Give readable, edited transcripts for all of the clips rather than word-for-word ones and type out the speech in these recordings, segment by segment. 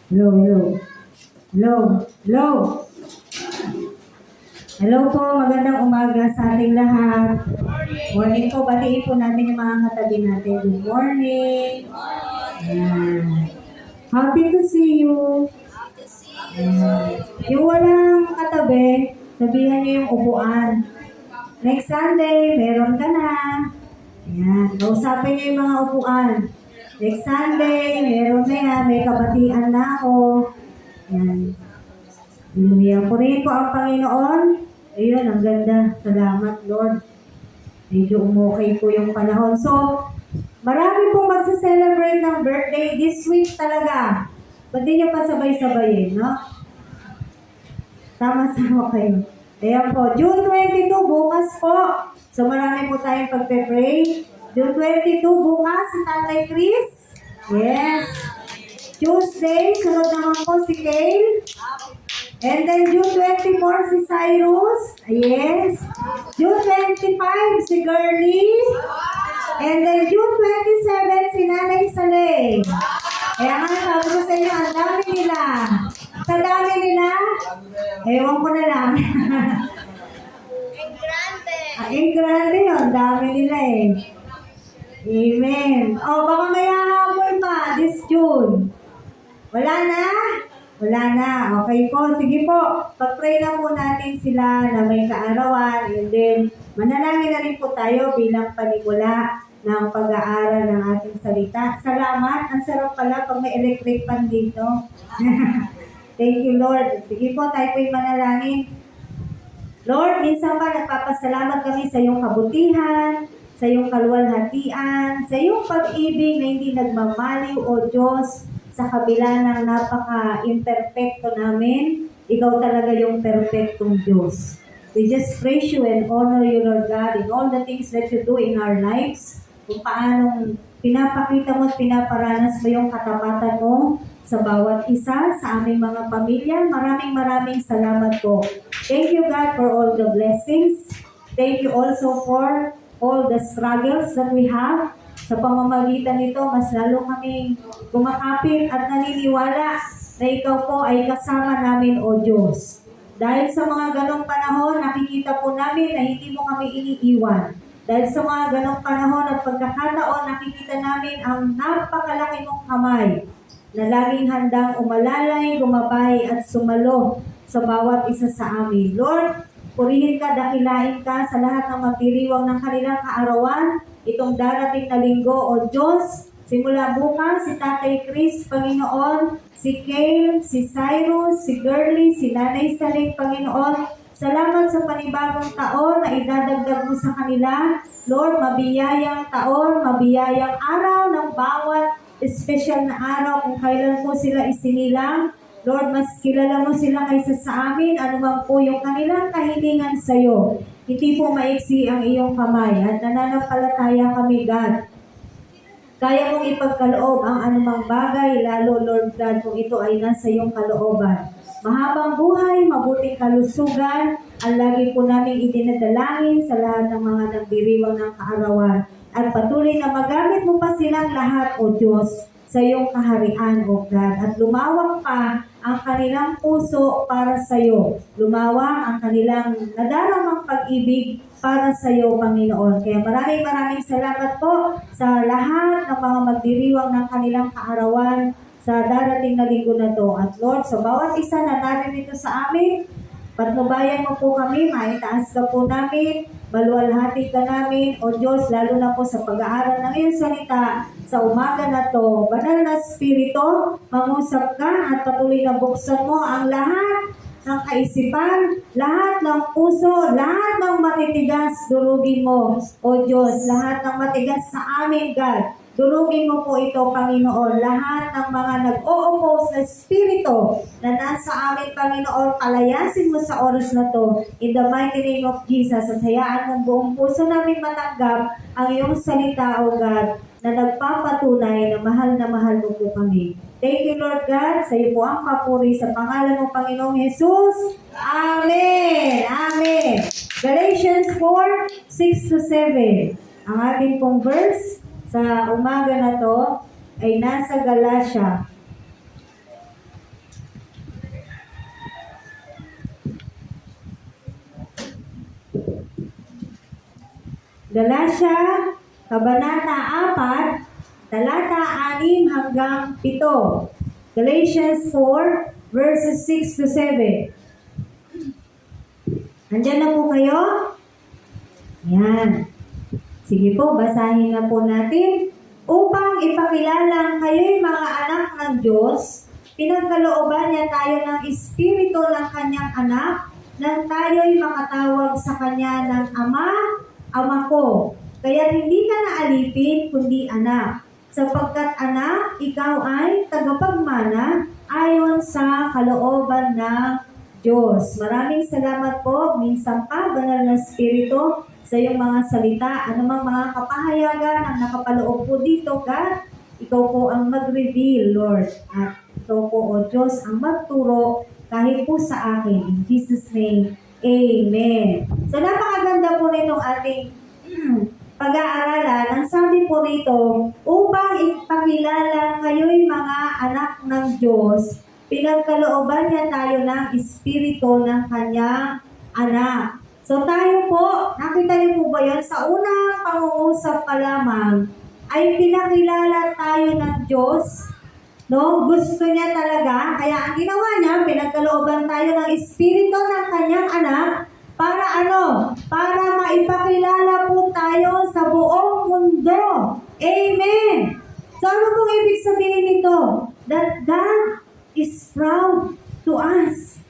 Hello, hello. Hello, hello. Hello po, magandang umaga sa ating lahat. Morning po, batiin po natin yung mga katabi natin. Good morning. Ayan. Happy to see you. Ayan. Yung walang katabi, sabihan niyo yung upuan. Next Sunday, meron ka na. Ayan, kausapin niyo yung mga upuan. Next Sunday, meron na yan, may kabatian na ako. Ayan. Hallelujah. Purihin po ang Panginoon. Ayun, ang ganda. Salamat, Lord. Medyo umukay po yung panahon. So, marami pong magsa-celebrate ng birthday this week talaga. Ba't di nyo pa sabay-sabayin, no? Sama-sama kayo. Ayan po, June 22, bukas po. So, marami po tayong pagpe-pray. June 22, bukas, si Tatay Chris. Yes. Tuesday, sunod naman po si Kale. And then June 24, si Cyrus. Yes. June 25, si Girly. And then June 27, si Nanay Saleh. Kaya nga, sabi ko sa inyo, ang dami nila. Sa dami nila, ewan ko na lang. Ang grande yun, ang dami nila eh. Amen. O, baka may hahabol pa this June. Wala na? Wala na. Okay po. Sige po. Pag-pray na po natin sila na may kaarawan. And then, manalangin na rin po tayo bilang panimula ng pag-aaral ng ating salita. Salamat. Ang sarap pala pag may electric pan dito. Thank you, Lord. Sige po, tayo po'y manalangin. Lord, minsan ba nagpapasalamat kami sa iyong kabutihan, sa iyong kaluwalhatian, sa iyong pag-ibig na hindi nagmamaliw, O Diyos, sa kabila ng napaka-imperfecto namin, ikaw talaga yung perfectong Diyos. We just praise you and honor you, Lord God, in all the things that you do in our lives, kung paanong pinapakita mo at pinaparanas mo yung katapatan mo sa bawat isa, sa aming mga pamilya. Maraming salamat po. Thank you, God, for all the blessings. Thank you also for all the struggles that we have. Sa pamamagitan nito, mas lalo kaming kumakapit at naniniwala na ikaw po ay kasama namin, O Diyos. Dahil sa mga ganong panahon, nakikita po namin na hindi mo kami iniiwan. Dahil sa mga ganong panahon at pagkakataon, nakikita namin ang napakalaki mong kamay na laging handang umalalay, gumabay at sumalo sa bawat isa sa amin. Lord, purihin ka, dakilain ka sa lahat ng magdiriwang ng kanilang kaarawan, itong darating na linggo, O Diyos. Simula bukas, si Tatay Chris, Panginoon, si Kale, si Cyrus, si Girly, si Nanay Saleh, Panginoon. Salamat sa panibagong taon na idadagdag mo sa kanila. Lord, mabiyayang taon, mabiyayang araw ng bawat special na araw kung kailan po sila isinilang. Lord, mas kilala mo sila kaysa sa amin, anuman po yung kanilang kahilingan sa iyo. Hindi po maiksi ang iyong kamay at nananampalataya kami, God. Kaya mong ipagkaloob ang anumang bagay, lalo, Lord God, kung ito ay nasa iyong kalooban. Mahabang buhay, mabuting kalusugan, ang lagi po namin idinadalangin sa lahat ng mga nagdiriwang ng kaarawan. At patuloy na magamit mo pa silang lahat, O Diyos, sa iyong kaharian, O God. At lumawak pa ang kanilang puso para sa iyo. Lumawak ang kanilang nadaramang pag-ibig para sa iyo, Panginoon. Kaya maraming salamat po sa lahat ng mga magdiriwang ng kanilang kaarawan sa darating na linggo na to. At Lord, sa bawat isa na naririto sa amin, patnubayan mo po kami, maitaas ka po namin, maluwalhati ka namin, O Diyos, lalo na po sa pag-aaral ng iyong salita sa umaga na to. Banal na Espiritu, mangusap ka at patuloy na buksan mo ang lahat ng kaisipan, lahat ng puso, lahat ng matitigas, durugin mo, O Diyos, lahat ng matigas sa amin, God. Durugin mo po ito, Panginoon. Lahat ng mga nag-o-oppose na spirito na nasa amin, Panginoon, palayasin mo sa oras na to. In the mighty name of Jesus, at hayaan mong buong puso namin matanggap ang iyong salita, O God, na nagpapatunay na mahal mo po kami. Thank you, Lord God. Sa iyo po ang papuri sa pangalan mo, Panginoong Jesus. Amen! Amen! Galatians 4:6-7. Ang ating pong verse sa umaga na to ay nasa Galatia Galatia, Kabanata 4, talata 6 hanggang 7. Galatians 4, verses 6 to 7. Nandyan na po kayo? Yan. Sige po, basahin na po natin. Upang ipakilala kayo'y mga anak ng Diyos, pinagkalooban niya tayo ng Espiritu ng Kanyang anak, nang tayo'y makatawag sa Kanya ng Ama, Ama ko. Kaya hindi ka na alipin, kundi anak. Sapagkat anak, ikaw ay tagapagmana ayon sa kalooban ng Diyos. Maraming salamat po, minsan pa, Banal na Espiritu, sa iyong mga salita, anumang mga kapahayagan ang nakapaloob po dito, God. Ikaw po ang mag-reveal, Lord. At ikaw po, O Diyos, ang magturo kahit po sa akin. In Jesus' name, Amen. So, napakaganda po nitong ating pag-aaralan. Ang sabi po rito, upang ipakilala kayo'y mga anak ng Diyos, pinagkalooban niya tayo ng Espiritu ng Kanyang anak. So tayo po, nakita niyo po ba yun? Sa unang pangungusap pa lamang, ay pinakilala tayo ng Diyos. No? Gusto niya talaga. Kaya ang ginawa niya, pinagkalooban tayo ng Espiritu ng Kanyang anak para ano? Para maipakilala po tayo sa buong mundo. Amen! So ano pong ibig sabihin nito? That God is proud to us.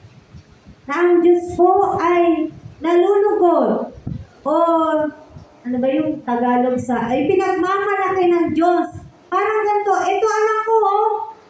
Na ang Diyos po ay nalulugod. O ano ba yung Tagalog ay pinagmamalaki ng Diyos. Parang ganito, ito anak ko,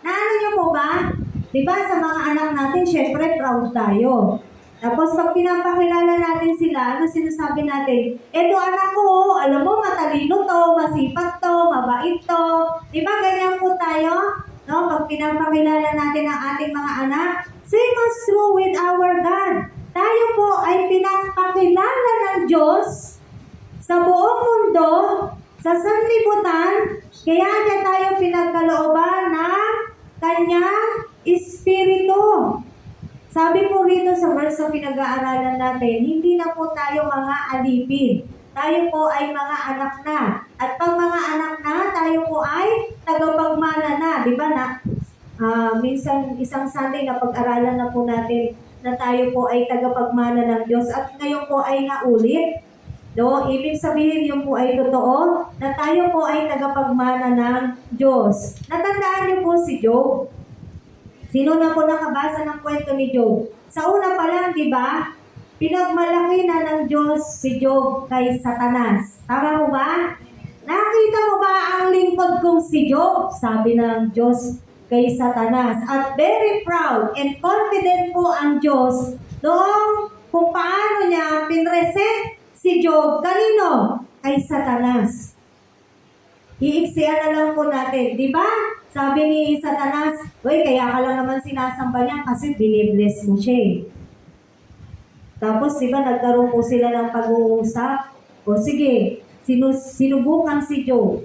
naano niyo po ba? Diba sa mga anak natin, syempre proud tayo. Tapos pag pinapakilala natin sila, ano sinasabi natin? Ito anak ko, alam mo, matalino to, masipag to, mabait to. Diba ganyan po tayo? No, pag pinapakilala natin ang ating mga anak, same as true with our God. Tayo po ay pinapakilala ng Diyos sa buong mundo, sa sanlibutan, kaya niya tayo pinagkalooban ng Kanyang Espiritu. Sabi po rito sa verse na pinag-aaralan natin, hindi na po tayo mga alipin. Tayo po ay mga anak na. At pag mga anak na, tayo po ay tagapagmana na. Di ba na? Minsan isang Sunday na pag-aralan na po natin na tayo po ay tagapagmana ng Diyos. At ngayon po ay naulit. No? Ibig sabihin yun po ay totoo na tayo po ay tagapagmana ng Diyos. Natandaan niyo po si Job. Sino na po nakabasa ng kwento ni Job? Sa una pa lang, di ba? Pinagmalaki na ng Diyos si Job kay Satanas. Tama mo ba? Nakita mo ba ang lingkod kong si Job? Sabi ng Diyos kay Satanas. At very proud and confident po ang Diyos noong kung paano niya pinresent si Job. Kanino? Kay Satanas. Iiksiyan na lang po natin. Di ba? Sabi ni Satanas, kaya ka lang naman sinasamba niya kasi binibless mo siya eh. Tapos, di ba, nagkaroon po sila ng pag-uusap. O sige, sinubukan si Job.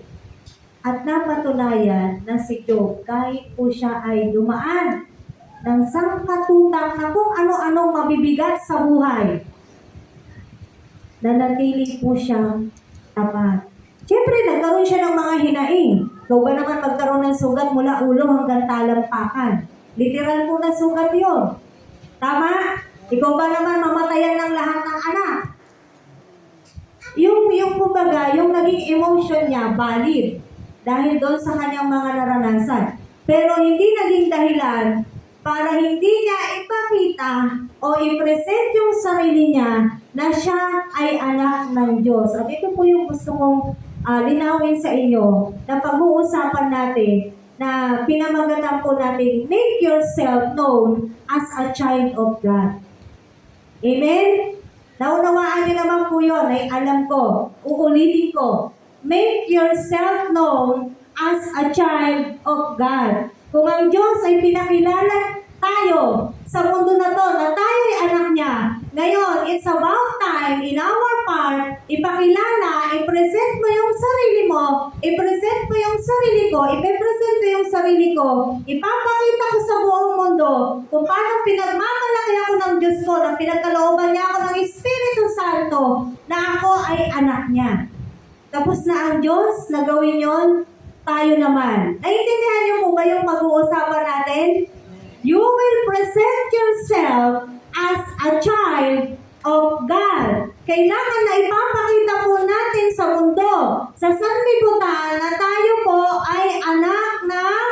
At napatunayan na si Job, kahit po siya ay dumaan ng sangkatutak na kung ano-anong mabibigat sa buhay, nanatili po siyang tapat. Siyempre, nagkaroon siya ng mga hinaing. Ikaw ba naman magkaroon ng sugat mula ulo hanggang talampakan? Literal po na sugat yun. Tama? Ikaw ba naman mamatayan ng lahat ng anak? Yung kumbaga, yung naging emotion niya, valid. Dahil doon sa kanyang mga naranasan. Pero hindi naging dahilan para hindi niya ipakita o i-present yung sarili niya na siya ay anak ng Diyos. At ito po yung gusto kong linawin sa inyo na pag-uusapan natin na pinamagatan po natin, make yourself known as a child of God. Amen? Naunawaan niyo naman po yun, ay alam ko, uulitin ko. Make yourself known as a child of God. Kung ang Diyos ay pinakilala tayo sa mundo na to, na tayo ay anak niya, ngayon, it's about time in our part, ipakilala, i-present mo yung sarili mo, i-present mo yung sarili ko, i-present ko yung sarili ko, ipapakita ko sa buong mundo kung paano pinagmamalaki ako ng Diyos ko, na pinagkalooban niya ako ng Espiritu Santo, na ako ay anak niya. Tapos na ang Diyos na gawin yon, tayo naman. Naiintindihan niyo po ba yung pag-uusapan natin? You will present yourself as a child of God. Kailangan na ipapakita po natin sa mundo, sa sanlibutan, na tayo po ay anak ng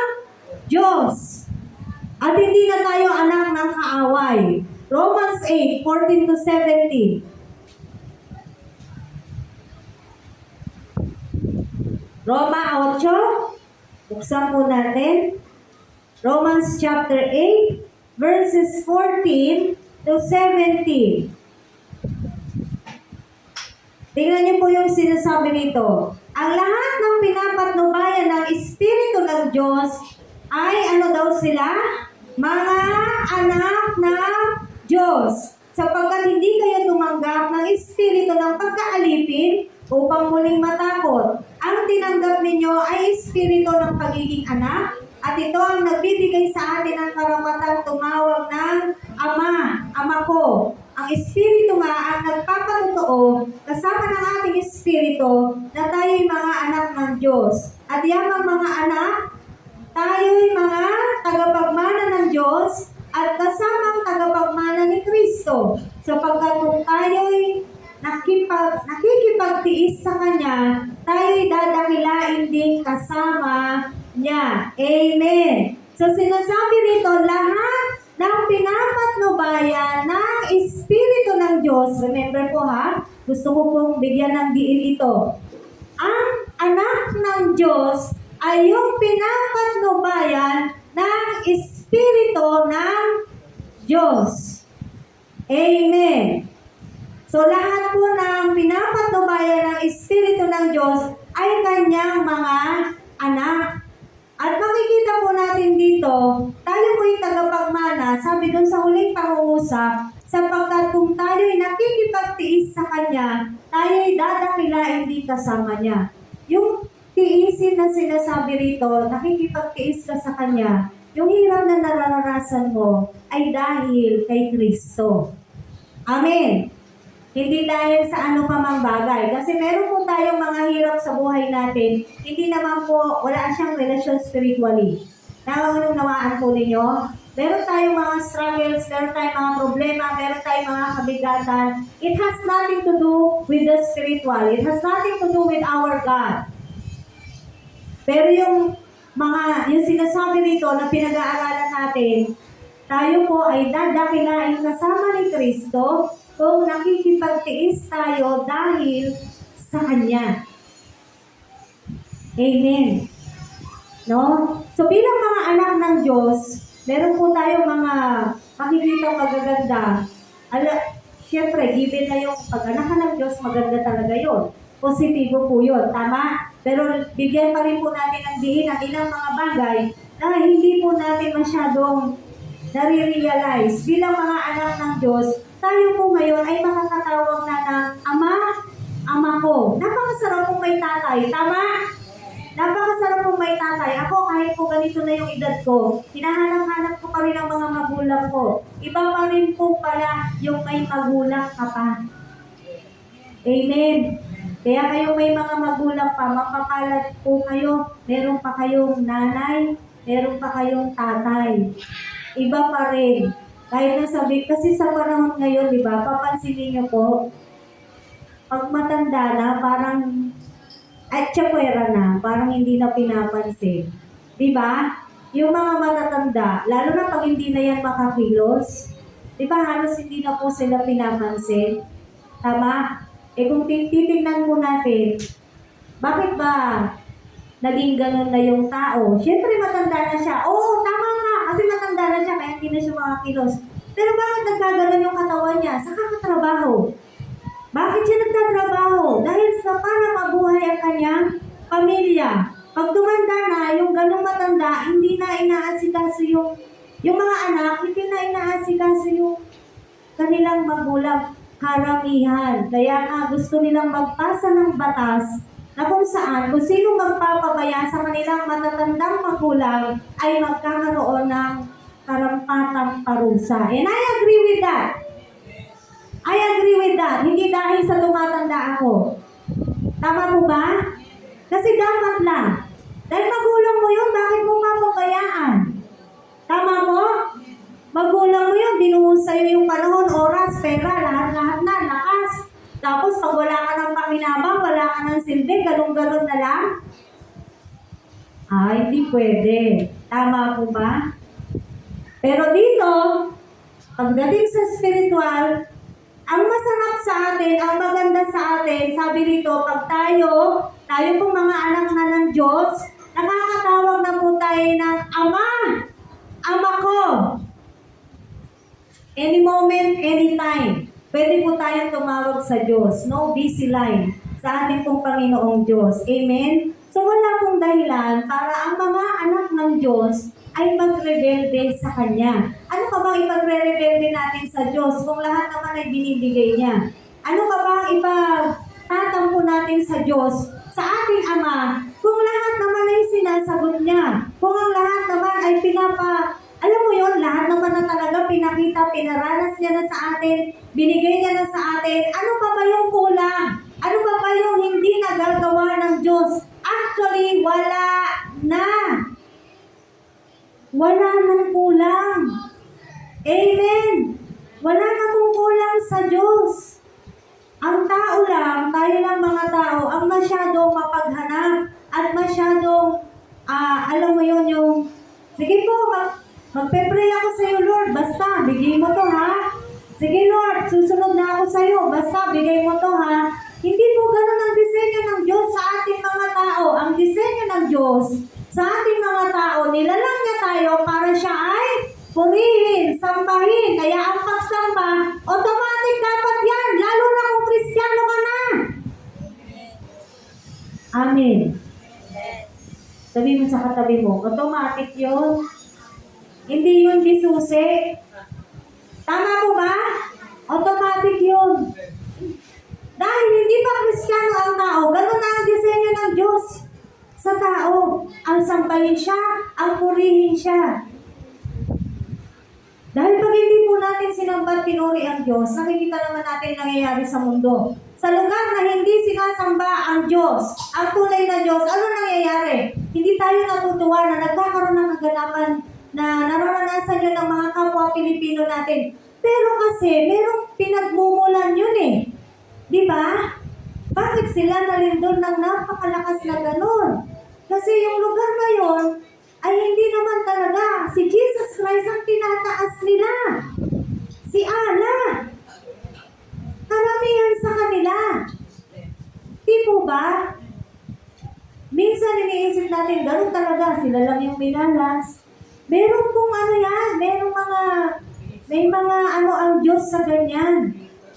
Diyos. At hindi na tayo anak ng kaaway. Romans 8:14-17. Roma 8, buksan po natin. Romans chapter 8, verses 14-17. Tingnan niyo po yung sinasabi nito. Ang lahat ng pinapatnubayan ng Espiritu ng Diyos ay ano daw sila? Mga anak ng Diyos. Sapagkat hindi kayo tumanggap ng Espiritu ng pagkaalipin upang muling matakot. Ang tinanggap ninyo ay Espiritu ng pagiging anak, at ito ang nagbibigay sa atin ng karapatang tumawag ng Ama, Ama ko. Ang Espiritu nga ang nagpapatotoo kasama ng ating Espiritu na tayo'y mga anak ng Diyos. At yamang mga anak, tayo'y mga tagapagmana ng Diyos at kasamang tagapagmana ni Kristo. Sapagkat kung tayo'y nakikipagtiis sa Kanya, tayo'y dadakilain din kasama niya. Amen. So sinasabi rito, lahat ng pinapatnubayan ng Espiritu ng Diyos, remember po ha, gusto ko pong bigyan ng diin ito. Ang anak ng Diyos ay yung pinapatnubayan ng Espiritu ng Diyos. Amen. So lahat po ng pinapatnubayan ng Espiritu ng Diyos ay kanyang mga anak. At makikita po natin dito, tayo po'y tagapagmana, sabi dun sa huling pangungusap, sapagkat kung tayo'y nakikipagtiis sa Kanya, tayo'y dadakilain din kasama Niya. Yung tiisin na sinasabi rito, nakikipagtiis ka sa Kanya, yung hirap na nararanasan mo ay dahil kay Kristo. Amen. Hindi dahil sa ano pa mang bagay. Kasi meron po tayong mga hirap sa buhay natin, hindi naman po, wala siyang relasyon spiritually. Nawaan po ninyo? Meron tayong mga struggles, meron tayong mga problema, meron tayong mga kabigatan. It has nothing to do with the spiritual. It has nothing to do with our God. Pero yung sinasabi rito na pinag-aaralan natin, tayo po ay dadakilain kasama ni Kristo kung nakikipagtiis tayo dahil sa Kanya. Amen. No? So bilang mga anak ng Diyos, meron po tayong mga makikita magaganda. Siyempre, given na yung pag-anak ng Diyos, maganda talaga yun. Positibo po yun. Tama? Pero bigyan pa rin po natin ng diin ang ilang mga bagay na hindi po natin masyadong nare-realize. Bilang mga anak ng Diyos, tayo po ngayon ay makakatawag na ng Ama, Ama ko. Napakasarap pong may tatay. Tama? Napakasarap pong may tatay. Ako, kahit po ganito na yung edad ko, hinahanap-hanap ko pa rin ang mga magulang ko. Iba pa rin po pala yung may magulang ka pa. Amen. Kaya kayo may mga magulang pa, mapapalad po kayo. Meron pa kayong nanay, meron pa kayong tatay. Iba pa rin. Kahit nasabi, kasi sa panahon ngayon, di ba, papansinin niyo po, pag matanda na, parang, at tsakwera na, parang hindi na pinapansin. Di ba? Yung mga matatanda, lalo na pag hindi na yan makakilos, di ba, halos hindi na po sila pinapansin. Tama? Eh kung titignan po natin, bakit ba naging ganun na yung tao? Siyempre matanda na siya. Oo, tama nga, kasi matanda na siya, kaya hindi na siya makakilos. Pero bakit nagkaganon yung katawan niya? Sa kakatrabaho. Bakit siya nagtatrabaho? Dahil sa para mabuhay ang kanyang pamilya. Pag tumanda na, yung ganong matanda, hindi na inaasikaso yung mga anak, hindi na inaasikaso yung kanilang magulang, karamihan. Kaya nga gusto nilang magpasa ng batas na kung saan, kung sino magpapabaya sa kanilang matatandang magulang ay magkakaroon ng karampatang parusa. And I agree with that. I agree with that. Hindi dahil sa tumatanda ako. Tama po ba? Kasi dapat lang. Dahil magulang mo yun, bakit mo papabayaan? Tama mo? Magulang mo yun, binuhos sa'yo yung panahon, oras, pera, lahat-lahat na, lakas. Tapos pag wala ka ng pakinabang, wala ka ng silbi, galong-galong na lang. Hindi pwede. Tama po ba? Pero dito, pagdating sa spiritual, ang masarap sa atin, ang maganda sa atin, sabi dito, pag tayo pong mga anak na ng Diyos, nakakatawag na po tayo ng Ama, Ama ko. Any moment, anytime, pwede po tayong tumawag sa Diyos. No busy line sa ating pong Panginoong Diyos. Amen? So wala pong dahilan para ang mga anak ng Diyos ay magrebelde sa Kanya. Ano pa bang ipagre-rebelde natin sa Diyos kung lahat naman ay binibigay niya? Ano pa bang ipagtatampo natin sa Diyos, sa ating Ama, kung lahat naman ay sinasagot niya? Kung ang lahat naman ay alam mo yon, lahat naman na talaga pinakita, pinaranas niya na sa atin, binigay niya na sa atin, ano pa ba yung kulang? Ano pa ba yung hindi nagagawa ng Diyos? Actually, wala na. Wala nang kulang. Amen. Wala na pong kulang sa Diyos. Ang tao lang, tayo lang mga tao, ang masyadong mapaghanap at masyadong, alam mo yun, yung, sige po, magpe-pray ako sa iyo, Lord, basta, bigay mo to, ha? Sige, Lord, susunod na ako sa iyo, basta, bigay mo to, ha? Hindi po ganun ang disenyo ng Diyos sa ating mga tao. Ang disenyo ng Diyos sa ating mga tao, nilalang niya tayo para siya ay purihin, sambahin. Kaya ang pagsamba, automatic dapat yan, lalo na kung Kristiyano ka na. Amen. Sabi mo sa katabi mo, automatic yun. Hindi yun disusi. Tama po ba? Automatic yun. Dahil hindi pa Kristiyano ang tao, ganun na ang disenyo ng Diyos sa tao. Ang sambahin siya, ang purihin siya. Dahil pag hindi po natin sinambat pinuri ang Diyos, nakikita naman natin nangyayari sa mundo. Sa lugar na hindi sinasamba ang Diyos, ang tunay na Diyos, ano nangyayari? Hindi tayo natutuwa na nagkakaroon ng kaganapan na nararanasan yun ng mga kapwa Pilipino natin. Pero kasi, merong pinagmumulan yun eh. Di ba? Bakit sila nalindol ng napakalakas na ganun? Kasi yung lugar na yun ay hindi naman talaga si Jesus Christ ang tinataas nila. Si Allah. Karamihan sa kanila. Di po ba? Minsan iniisip natin, ganun talaga, sila lang yung minalas. Meron pong may mga ang Diyos sa ganyan.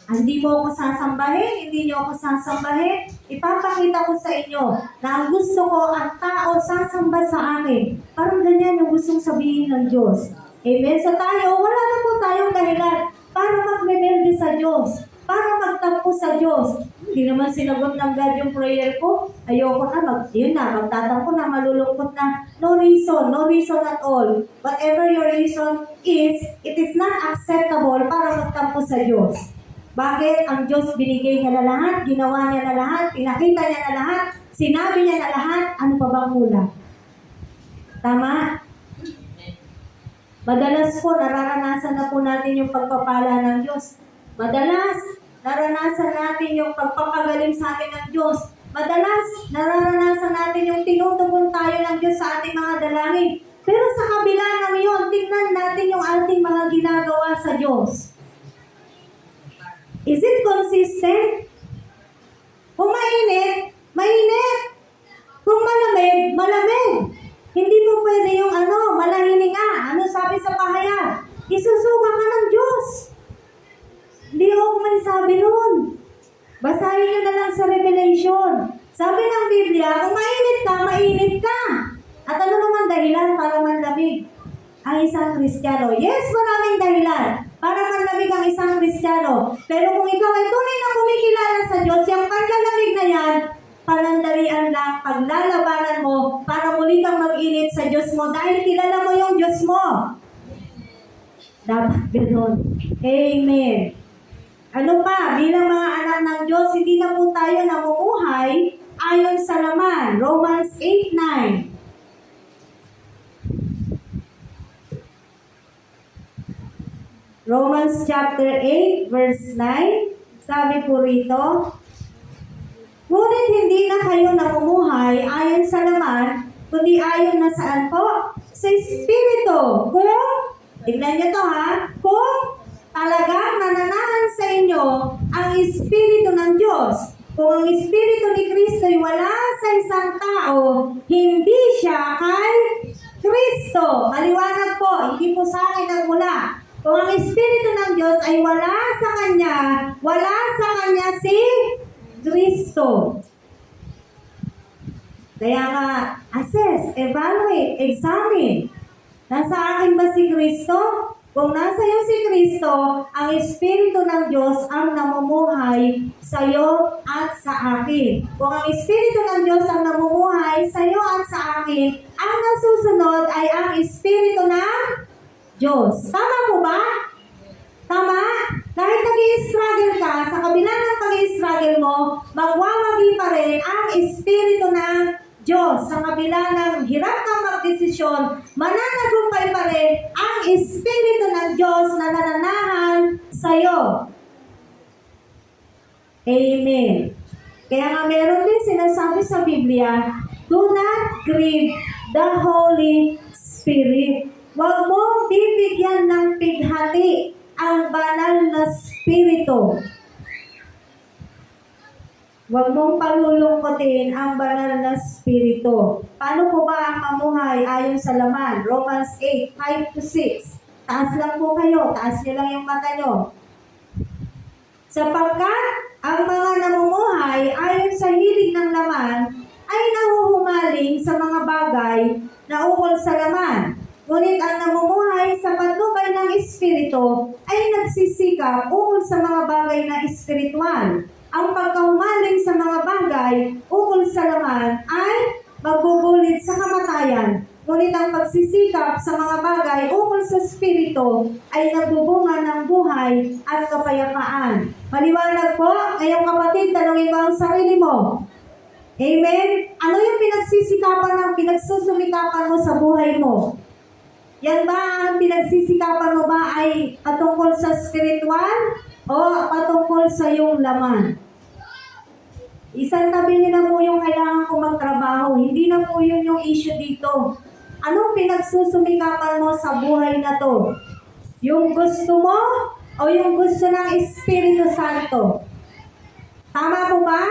Hindi mo ako sasambahin, hindi niyo ako sasambahin. Ipapakita ko sa inyo na ang gusto ko, ang tao sasamba sa akin. Parang ganyan yung gustong sabihin ng Diyos. Amen? So tayo, wala na po tayong dahilan para mag-rebelde sa Diyos, para magtampo sa Diyos. Hindi naman sinagot ng God yung prayer ko. Ayoko na, magtatampo na, malulungkot na. No reason at all. Whatever your reason is, it is not acceptable para magtampo sa Diyos. Bakit? Ang Diyos binigay niya na lahat, ginawa niya na lahat, pinakita niya na lahat, sinabi niya na lahat, ano pa bang kulang? Tama? Madalas po, nararanasan na po natin yung pagpapala ng Diyos. Madalas, naranasan natin yung pagpapagaling sa atin ng Diyos. Madalas, nararanasan natin yung tinutugon tayo ng Diyos sa ating mga dalangin. Pero sa kabila ng iyon, tingnan natin yung ating mga ginagawa sa Diyos. Is it consistent? Kung mainit, mainit. Kung malamig, malamig. Hindi mo pwede yung malahining nga. Ano sabi sa pahayag? Isusuga ka ng Diyos. Hindi ako man sabi nun. Basahin nyo na lang sa Revelation. Sabi ng Biblia, kung mainit ka, mainit ka. At ano naman dahilan para manlamig ang isang Kristiyano? Yes, maraming dahilan para manlamig ang isang Kristiyano. Pero kung ikaw ay tunay na kumikilala sa Diyos, yung panlalamig na yan, panandalian lang, paglalabanan mo para muli kang mag-init sa Diyos mo dahil kilala mo yung Diyos mo. Dapat ganoon. Amen. Ano pa, bilang mga anak ng Diyos, hindi na po tayo namumuhay ayon sa laman. Romans 8:9. Romans chapter 8, verse 9. Sabi po rito, ngunit hindi na kayo namumuhay ayon sa laman, kundi ayon na saan po? Sa Espiritu. Kung, tignan niyo to ha, kung talagang nananahan sa inyo ang Espiritu ng Diyos. Kung ang Espiritu ni Kristo ay wala sa isang tao, hindi siya kay Kristo. Maliwanag po, hindi po sa akin ang mula. Kung ang Espiritu ng Diyos ay wala sa Kanya si Kristo. Kaya nga, assess, evaluate, examine. Nasa akin ba si Kristo? Kung nasa iyo si Kristo, ang Espiritu ng Diyos ang namumuhay sa iyo at sa akin. Kung ang Espiritu ng Diyos ang namumuhay sa iyo at sa akin, ang nasusunod ay ang Espiritu ng Diyos. Tama po ba? Tama? Kahit nag-i-struggle ka, sa kabila ng pag-i-struggle mo, magwawagi pa rin ang Espiritu ng Diyos. Sa kabila ng hirap kang magdesisyon, mananagumpay pa rin ang Espiritu ng Diyos na nananahan sa iyo. Amen. Kaya nga meron din sinasabi sa Biblia, do not grieve the Holy Spirit. Huwag mong bibigyan ng pighati ang banal na Espiritu. Huwag mong palulungkotin ang banal na Espiritu. Paano po ba ang mamuhay ayon sa laman? Romans 8, 5-6. Taas lang po kayo. Taas niyo lang yung mata nyo. Sapagkat ang mga namumuhay ayon sa hilig ng laman ay nahuhumaling sa mga bagay na ukol sa laman. Ngunit ang namumuhay sa patnubay ng Espiritu ay nagsisikap ukol sa mga bagay na espiritual. Ang pagkahumaling sa mga bagay ukol sa laman ay magbubulit sa kamatayan. Ngunit ang pagsisikap sa mga bagay ukol sa Espiritu ay nagbubunga ng buhay at kapayapaan. Maliwanag po, ngayong kapatid, tanungin mo ang sarili mo. Amen? Ano yung pinagsusumikapan mo sa buhay mo? Yan ba ang pinagsisikapan mo ba ay patungkol sa spiritual o patungkol sa iyong laman? Isang tabi niyo na po yung kailangan kong magtrabaho. Hindi na po yun yung issue dito. Anong pinagsusumikapan mo sa buhay na to? Yung gusto mo o yung gusto ng Espiritu Santo? Tama po ba?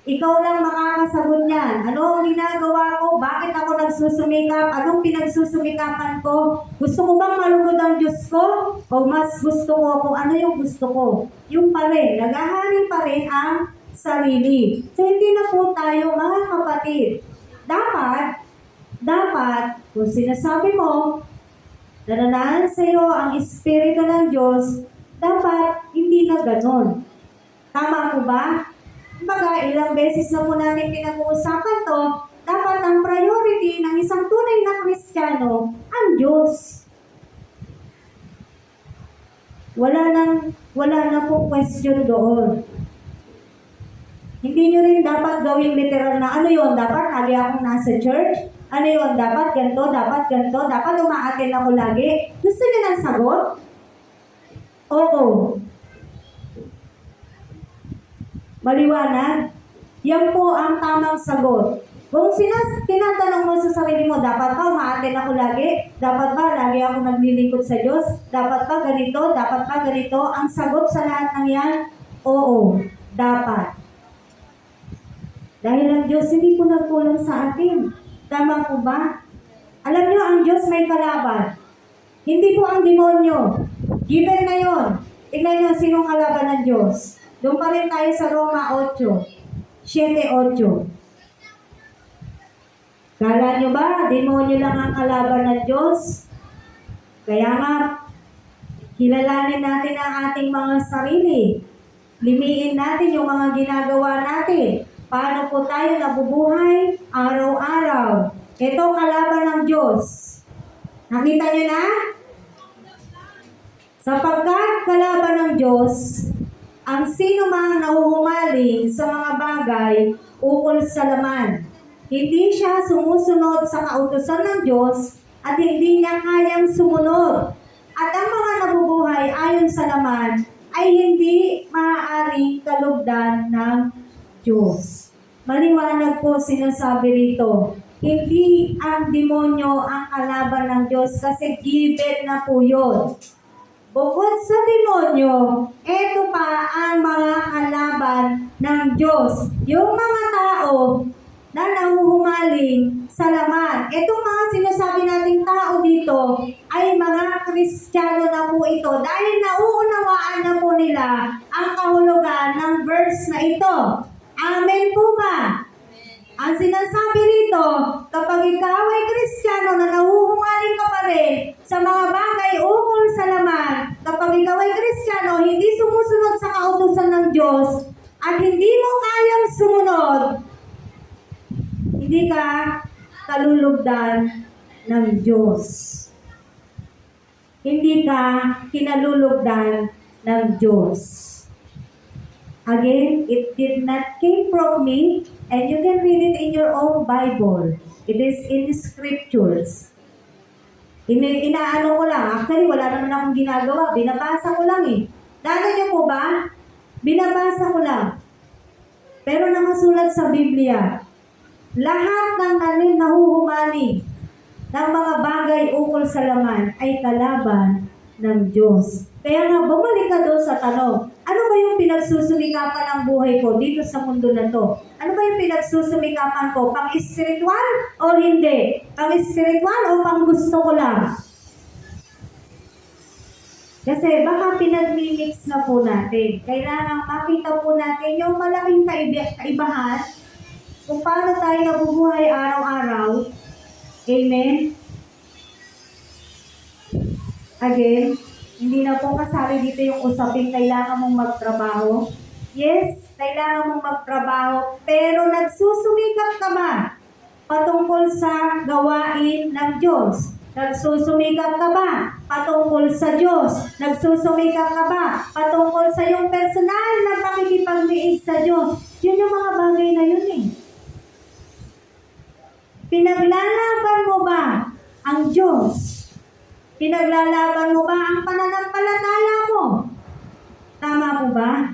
Ikaw lang makakasagot niyan. Ano ang ginagawa ko? Bakit ako nagsusumikap? Anong pinagsusumikapan ko? Gusto mo bang malugod ang Diyos ko? O mas gusto ko kung ano yung gusto ko? Yung pa rin. Naghahanap pa rin ang sarili. So, hindi na po tayo mga kapatid. Dapat, kung sinasabi mo, nananahan sa iyo ang Espiritu ng Diyos, dapat hindi na ganon. Tama po ba? Kumbaga, ilang beses na po natin pinag-uusapan to, dapat ang priority ng isang tunay na Kristiyano, ang Diyos. Wala na po question doon. Hindi nyo rin dapat gawing literal na, ano yun, dapat lagi akong nasa church? Ano yun, dapat ganito, dapat umaattend ako lagi? Gusto nyo ng sagot? Oo. Maliwanag? Yan po ang tamang sagot. Kung tinatanong mo sa sarili mo, dapat ba umaattend ako lagi? Dapat ba lagi ako naglilingkod sa Diyos? Dapat ba ganito? Dapat ba ganito? Ang sagot sa lahat ng yan, oo, dapat. Dahil ang Diyos hindi po nagkulang sa atin. Tama po ba? Alam nyo, ang Diyos may kalaban. Hindi po ang demonyo. Given na yon. Tignan nyo sinong kalaban ng Diyos. Doon pa rin tayo sa Roma 8:7-8. Kala nyo ba, demonyo lang ang kalaban ng Diyos? Kaya nga, kilalanin natin ang ating mga sarili. Limiin natin yung mga ginagawa natin. Paano po tayo nabubuhay araw-araw? Ito kalaban ng Diyos. Nakita nyo na? Sapagkat kalaban ng Diyos ang sino mang nahuhumaling sa mga bagay ukol sa laman. Hindi siya sumusunod sa kautusan ng Diyos at hindi niya kayang sumunod. At ang mga nabubuhay ayon sa laman ay hindi maaaring kalugdan ng Diyos. Maliwanag po sinasabi rito, hindi ang demonyo ang kalaban ng Diyos kasi given na po yun. Bukod sa demonyo, ito pa ang mga kalaban ng Diyos. Yung mga tao na nahuhumaling sa laman. Itong mga sinasabi nating tao dito ay mga Kristiyano na po ito dahil nauunawaan na po nila ang kahulugan ng verse na ito. Amen po ba? Ang sinasabi rito, kapag ikaw ay Kristiyano na nahuhumaling ka pa rin sa mga bagay ukol sa laman, kapag ikaw ay Kristiyano, hindi sumusunod sa kautusan ng Diyos, at hindi mo kayang sumunod, hindi ka kalulugdan ng Diyos. Hindi ka kinalulugdan ng Diyos. Again, it did not came from me, and you can read it in your own Bible. It is in the scriptures. Inaano ko lang. Actually, wala naman akong ginagawa. Binabasa ko lang eh. Dado niyo po ba? Binabasa ko lang. Pero nakasulat sa Biblia, lahat ng nahuhumani ng mga bagay ukol sa laman ay kalaban ng Diyos. Kaya nga, bumalik ka doon sa tanong, ano ba yung pinagsusumikapan ng buhay ko dito sa mundo na to? Ano ba yung pinagsusumikapan ko? Pang-espiritual o hindi? Pang-espiritual o pang-gusto ko lang? Kasi baka pinag-mix na po natin. Kailangan makita po natin yung malaking kaibahan kung paano tayo nabubuhay araw-araw. Amen? Again, hindi na po kasali dito yung usaping kailangan mong magtrabaho. Yes, kailangan mong magtrabaho, pero nagsusumikap ka ba patungkol sa gawain ng Diyos? Nagsusumikap ka ba patungkol sa Diyos? Nagsusumikap ka ba patungkol sa iyong personal na pakikipagdiig sa Diyos? Yun yung mga bagay na yun eh. Pinaglalaban mo ba ang Diyos? Pinaglalaban mo ba ang pananampalataya mo? Tama po ba?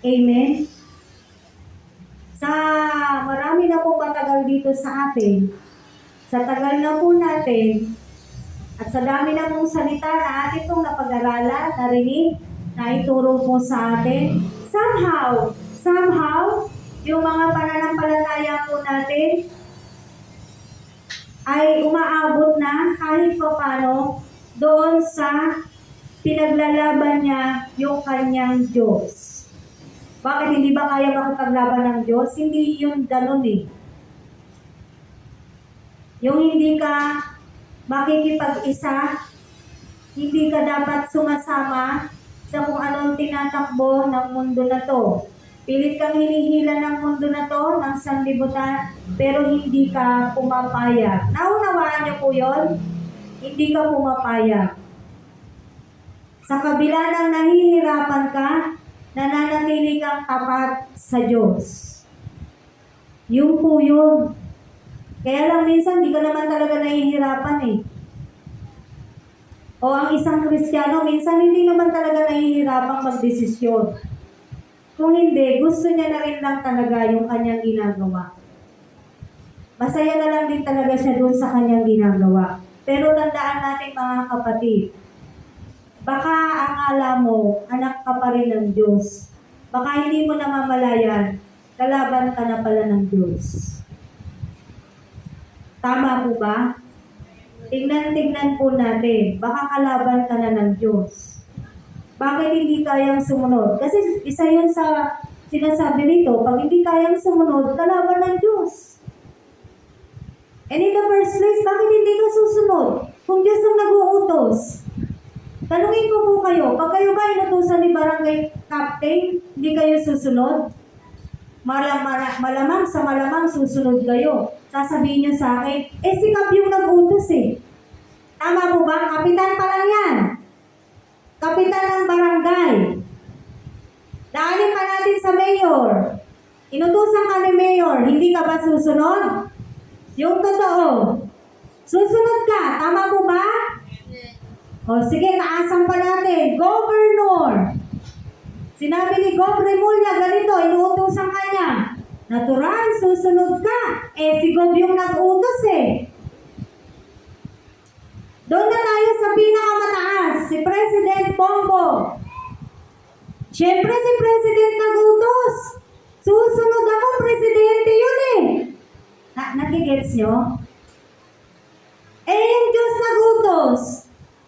Amen? Sa marami na po matagal dito sa atin, sa tagal na po natin, at sa dami na pong salita na atin pong napag-aralan, narinig, na ituro po sa atin, somehow, yung mga pananampalataya po natin, ay umaabot na kahit papano doon sa pinaglalaban niya yung kanyang Diyos. Bakit hindi ba kaya makipaglaban ng Diyos? Hindi yun ganun eh. Yung hindi ka makikipag-isa, hindi ka dapat sumasama sa kung anong tinatakbo ng mundo na to. Pilit kang hinihila ng mundo na to, ng sanlibutan, pero hindi ka pumapayag. Naunawaan niyo po yun? Hindi ka pumapayag. Sa kabila ng nahihirapan ka, nananatili kang tapat sa Diyos. Yun po yun. Kaya lang minsan, di ka naman talaga nahihirapan eh. O ang isang Kristiyano, minsan hindi naman talaga nahihirapang magdesisyon. Kung hindi, gusto niya na rin lang talaga yung kanyang ginagawa. Masaya na lang din talaga siya doon sa kanyang ginagawa. Pero tandaan natin mga kapatid, baka akala mo, anak ka pa rin ng Diyos. Baka hindi mo namamalayan, kalaban ka na pala ng Diyos. Tama po ba? Tignan po natin, baka kalaban ka na ng Diyos. Bakit hindi kayang sumunod? Kasi isa yun sa sinasabi nito, pag hindi kayang sumunod, kalaban ng Diyos. And in the first place, bakit hindi ka susunod? Kung Diyos ang nag-uutos. Tanungin ko po kayo, pag kayo ba inutusan ni barangay captain, hindi kayo susunod? Malamang sa malamang susunod kayo. Sasabihin niyo sa akin, si Kap yung nag-utos eh. Tama po ba? Kapitan pa lang yan. kapitan ng barangay. Daanin pa natin sa mayor. Inutusan ka ni mayor, hindi ka ba susunod? Yung totoo. Susunod ka, tama po ba? O sige, taasan pa natin. Governor. Sinabi ni Gov. Remulla, ganito, inuutosan ka niya. Natural, susunod ka. Eh, si Gov yung nag-utos eh. Doon na tayo sa pinakamataas, si President Bongbong. Siyempre, si President nag-utos. Susunod ako, Presidente yun eh. Nagigets nyo? Eh, yung Diyos nag-utos.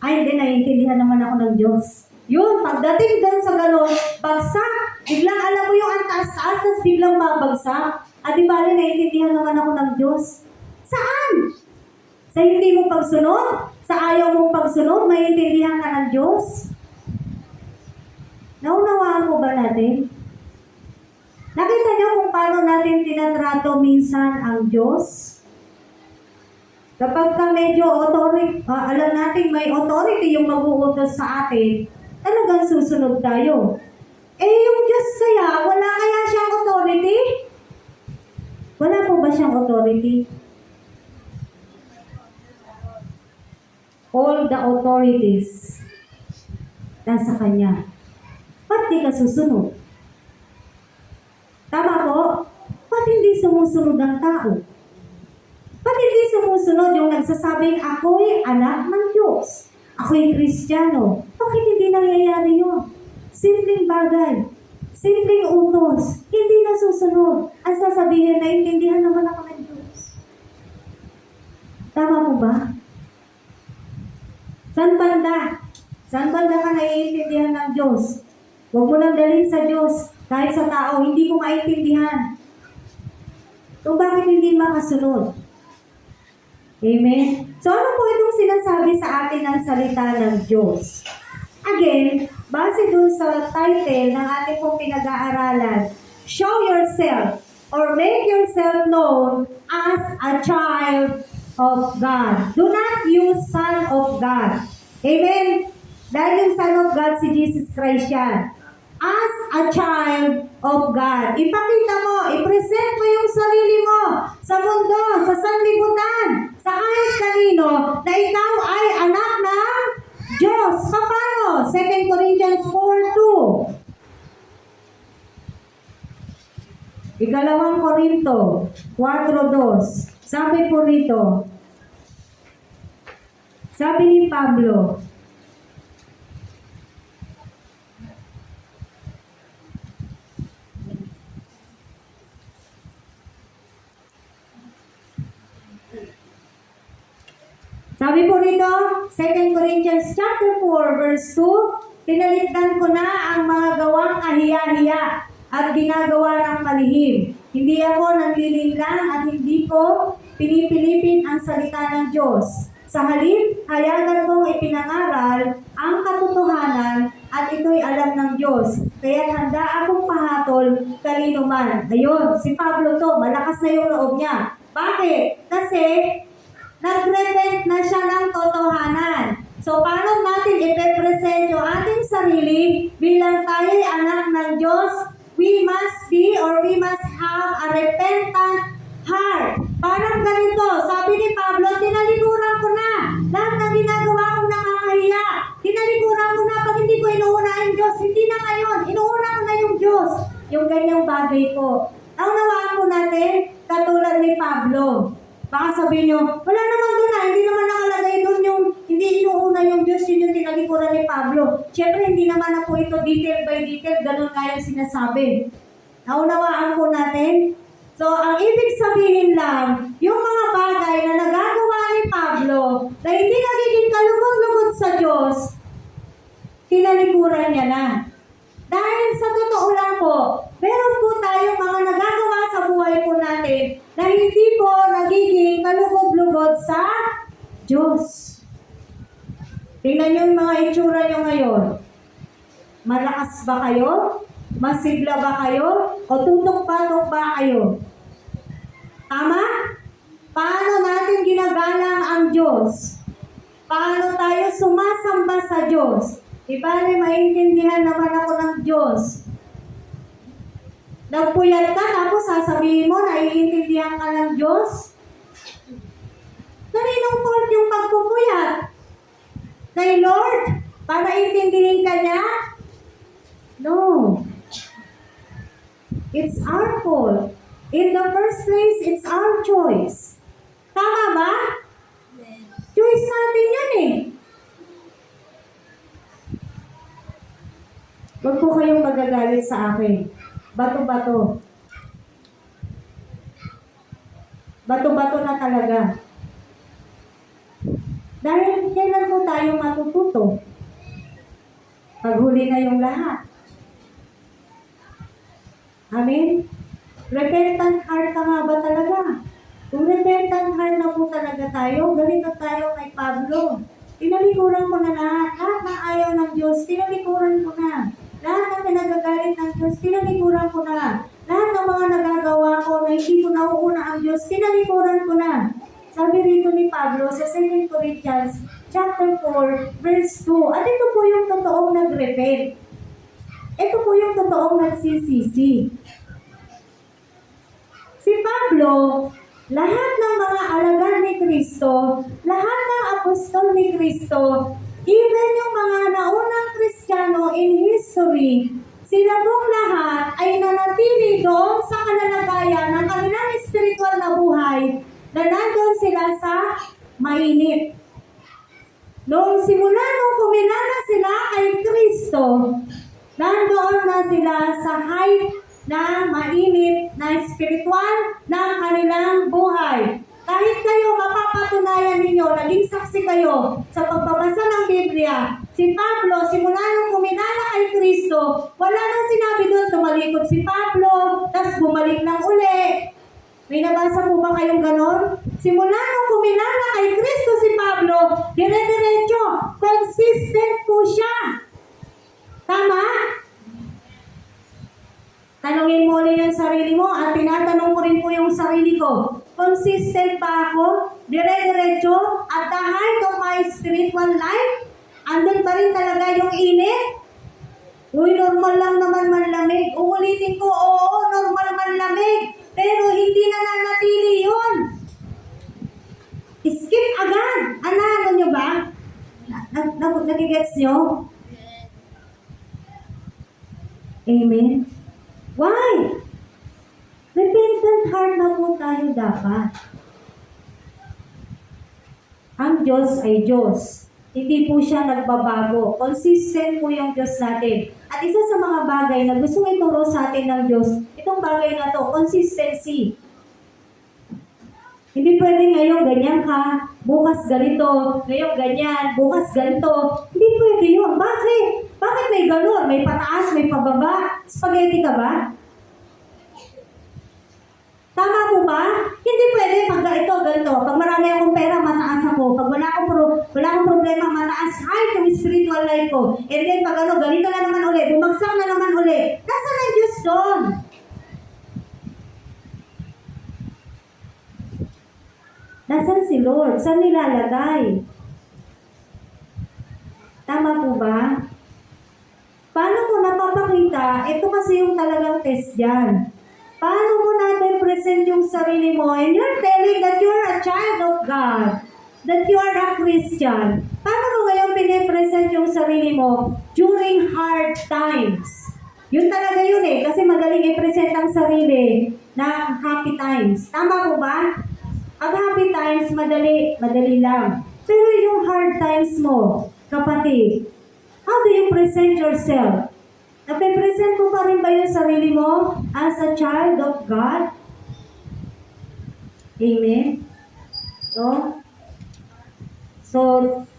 Ay, hindi, naiintindihan naman ako ng Diyos. Yun, pagdating doon sa gano'n, bagsak. Biglang alam mo yung ang taas-taas, tapos biglang babagsak. At di bali, naiintindihan naman ako ng Diyos. Saan? Sa hindi mo pagsunod? Sa ayaw mong pagsunod, maiintindihan ka ng Diyos? Naunawaan mo ba natin? Nakita niyo kung paano natin tinatrato minsan ang Diyos? Kapag ka medyo alam natin may authority yung mag-uutos sa atin, talagang susunod tayo. Eh, yung Diyos kaya, wala kaya siyang authority? Wala po ba siyang authority? All the authorities nasa Kanya. Ba't di ka susunod? Tama po? Ba't hindi sumusunod ang tao? Ba't hindi sumusunod yung nagsasabing ako'y anak ng Diyos? Ako'y Kristiyano. Bakit hindi nangyayari yun? Simpleng bagay. Simpleng utos. Hindi nasusunod. Ang sasabihin na intindihan naman ako ng Diyos. Tama po ba? San banda? San banda ka naiintindihan ng Diyos? Huwag mo lang dalhin sa Diyos. Kahit sa tao, hindi ko maintindihan. Kung bakit hindi makasunod. Amen? So ano po itong sinasabi sa atin ng salita ng Diyos? Again, base dun sa title ng ating pong pinag-aaralan, show yourself or make yourself known as a child of God. Do not use Son of God. Amen? Dahil yung Son of God, si Jesus Christ yan. As a child of God. Ipakita mo, i-present mo yung sarili mo sa mundo, sa sanlibutan, sa kahit kanino, na ikaw ay anak ng Diyos. Paano? 2 Corinthians 4:2. Ikalawang Korinto 4:2. Sabi po rito, sabi ni Pablo, sabi po rito, 2 Corinthians chapter 4 verse 2, pinalitan ko na ang mga gawang kahiya-hiya at ginagawa ng palihim. Hindi ako nanlilinlang at hindi ko pinipilipin ang salita ng Diyos. Sa halip, hayagan kong ipinangaral ang katotohanan at ito'y alam ng Diyos. Kaya handa akong pahatol kanino man. Ayun, si Pablo to, malakas na yung loob niya. Bakit? Kasi nag-repent na siya ng totohanan. So, paano natin ipepresent yung ating sarili bilang tayo'y anak ng Diyos? We must be or we must have a repentant heart. Parang ganito, sabi ni Pablo, tinalikuran ko na. Lahat na ginagawa kong nakakahiya. Tinalikuran ko na pag hindi ko inuuna ang Diyos. Hindi na ngayon, inuuna ko na yung Diyos. Yung ganyang bagay po. Naunawaan po natin, katulad ni Pablo. Baka sabihin nyo, wala naman doon na, hindi naman nakalagay doon yung, hindi inuuna yung Diyos, yun yung tinalikuran ni Pablo. Siyempre, hindi naman na po ito detail by detail, ganun kaya sinasabi. Naunawaan po natin? So, ang ibig sabihin lang, yung mga bagay na nagagawa ni Pablo, na hindi nagiging kalugod-lugod sa Diyos, tinalikuran niya na. Dahil sa totoo lang po, meron po tayong mga nagagawa sa buhay po natin na hindi po nagiging kalugod-lugod sa Diyos. Tingnan niyo yung mga itsura niyo ngayon. Malakas ba kayo? Masigla ba kayo? O tutok-patok ba kayo? Tama? Paano natin ginagalang ang Diyos? Paano tayo sumasamba sa Diyos? Ibali, maintindihan naman ako ng Diyos. Nagpuyat ka, tapos sasabihin mo, naiintindihan ka ng Diyos? Kaninong fault yung pagpupuyat? Kay Lord? Para intindihin ka niya? No. It's our fault. In the first place, it's our choice. Tama ba? Choice natin yan eh. Huwag po kayong magagalit sa akin. Bato-bato. Bato-bato na talaga. Dahil kailan po tayo matututo? Paghuli na yung lahat. Amen? Repentant heart ka nga ba talaga? Kung repentant heart na po talaga tayo, ganito tayo kay Pablo. Tinalikuran ko na lahat. Lahat ng ayaw ng Diyos, tinalikuran ko na. Lahat ng pinagagalit ng Diyos, tinalikuran ko na. Lahat ng mga nagagawa ko na hindi ko nauuna ang Diyos, tinalikuran ko na. Sabi rito ni Pablo sa 2 Corinthians chapter 4, verse 2. At ito po yung totoong nag-repent. Ito po yung totoong nagsisisi. Si Pablo, lahat ng mga alagad ni Kristo, lahat ng apostol ni Kristo, even yung mga naunang Kristiyano in history, sila pong lahat ay nanatili doon sa kalalagayan ng kanilang spiritual na buhay na nandun sila sa mainit. Noong simula nung kumilala sila kay Kristo, nandoon na sila sa height na mainit na spiritual ng kanilang buhay. Kahit kayo, mapapatunayan ninyo, naging saksi kayo sa pagbabasa ng Biblia. Si Pablo, simula nung kumilala kay Kristo, wala nang sinabi doon, tumalikod si Pablo, tapos bumalik ng uli. May nabasa po ba kayong ganon? Simula nung kumilala kay Kristo si Pablo, dire-diretso, consistent po siya. Tama? Tanungin mo ulit yung sarili mo at tinatanong ko rin po yung sarili ko. Consistent ba ako? Dire-diretso? At the height of my spiritual life? Andun pa rin talaga yung init? Uy, normal lang naman manlamig. Uulitin ko, oo, normal manlamig. Pero hindi na nanatili yun. Skip agad. Ano nyo ba? Nagigets nyo? Amen? Why? Repentant heart na po tayo dapat. Ang Diyos ay Diyos. Hindi po siya nagbabago. Consistent po yung Diyos natin. At isa sa mga bagay na gustong ituro sa atin ng Diyos, itong bagay na to, consistency. Hindi pwede ngayon ganyan ka, bukas ganito, ngayon ganyan, bukas ganito. Hindi pwede yun. Bakit? Bakit may ganun? May pataas, may pababa? Spaghetti ka ba? Tama po ba? Hindi pwede pag ito, ganito. Pag marami akong pera, mataas ako. Pag wala akong problema, mataas. Ay, yung spiritual life ko. And then pag ano, ganito na naman ulit. Bumagsak na naman ulit. Nasaan ang Diyos doon? Nasaan si Lord? Saan nilalagay? Tama po ba? Paano ko napapakita? Ito kasi yung talagang test dyan. Paano mo natin present yung sarili mo and you're telling that you're a child of God, that you are a Christian? Paano mo ngayon pinipresent yung sarili mo during hard times? Yun talaga yun eh, kasi magaling i-present ang sarili ng happy times. Tama po ba? Ang happy times, madali lang. Pero yung hard times mo, kapatid, how do you present yourself? Nape-present mo pa rin ba yung sarili mo as a child of God? Amen? No? So,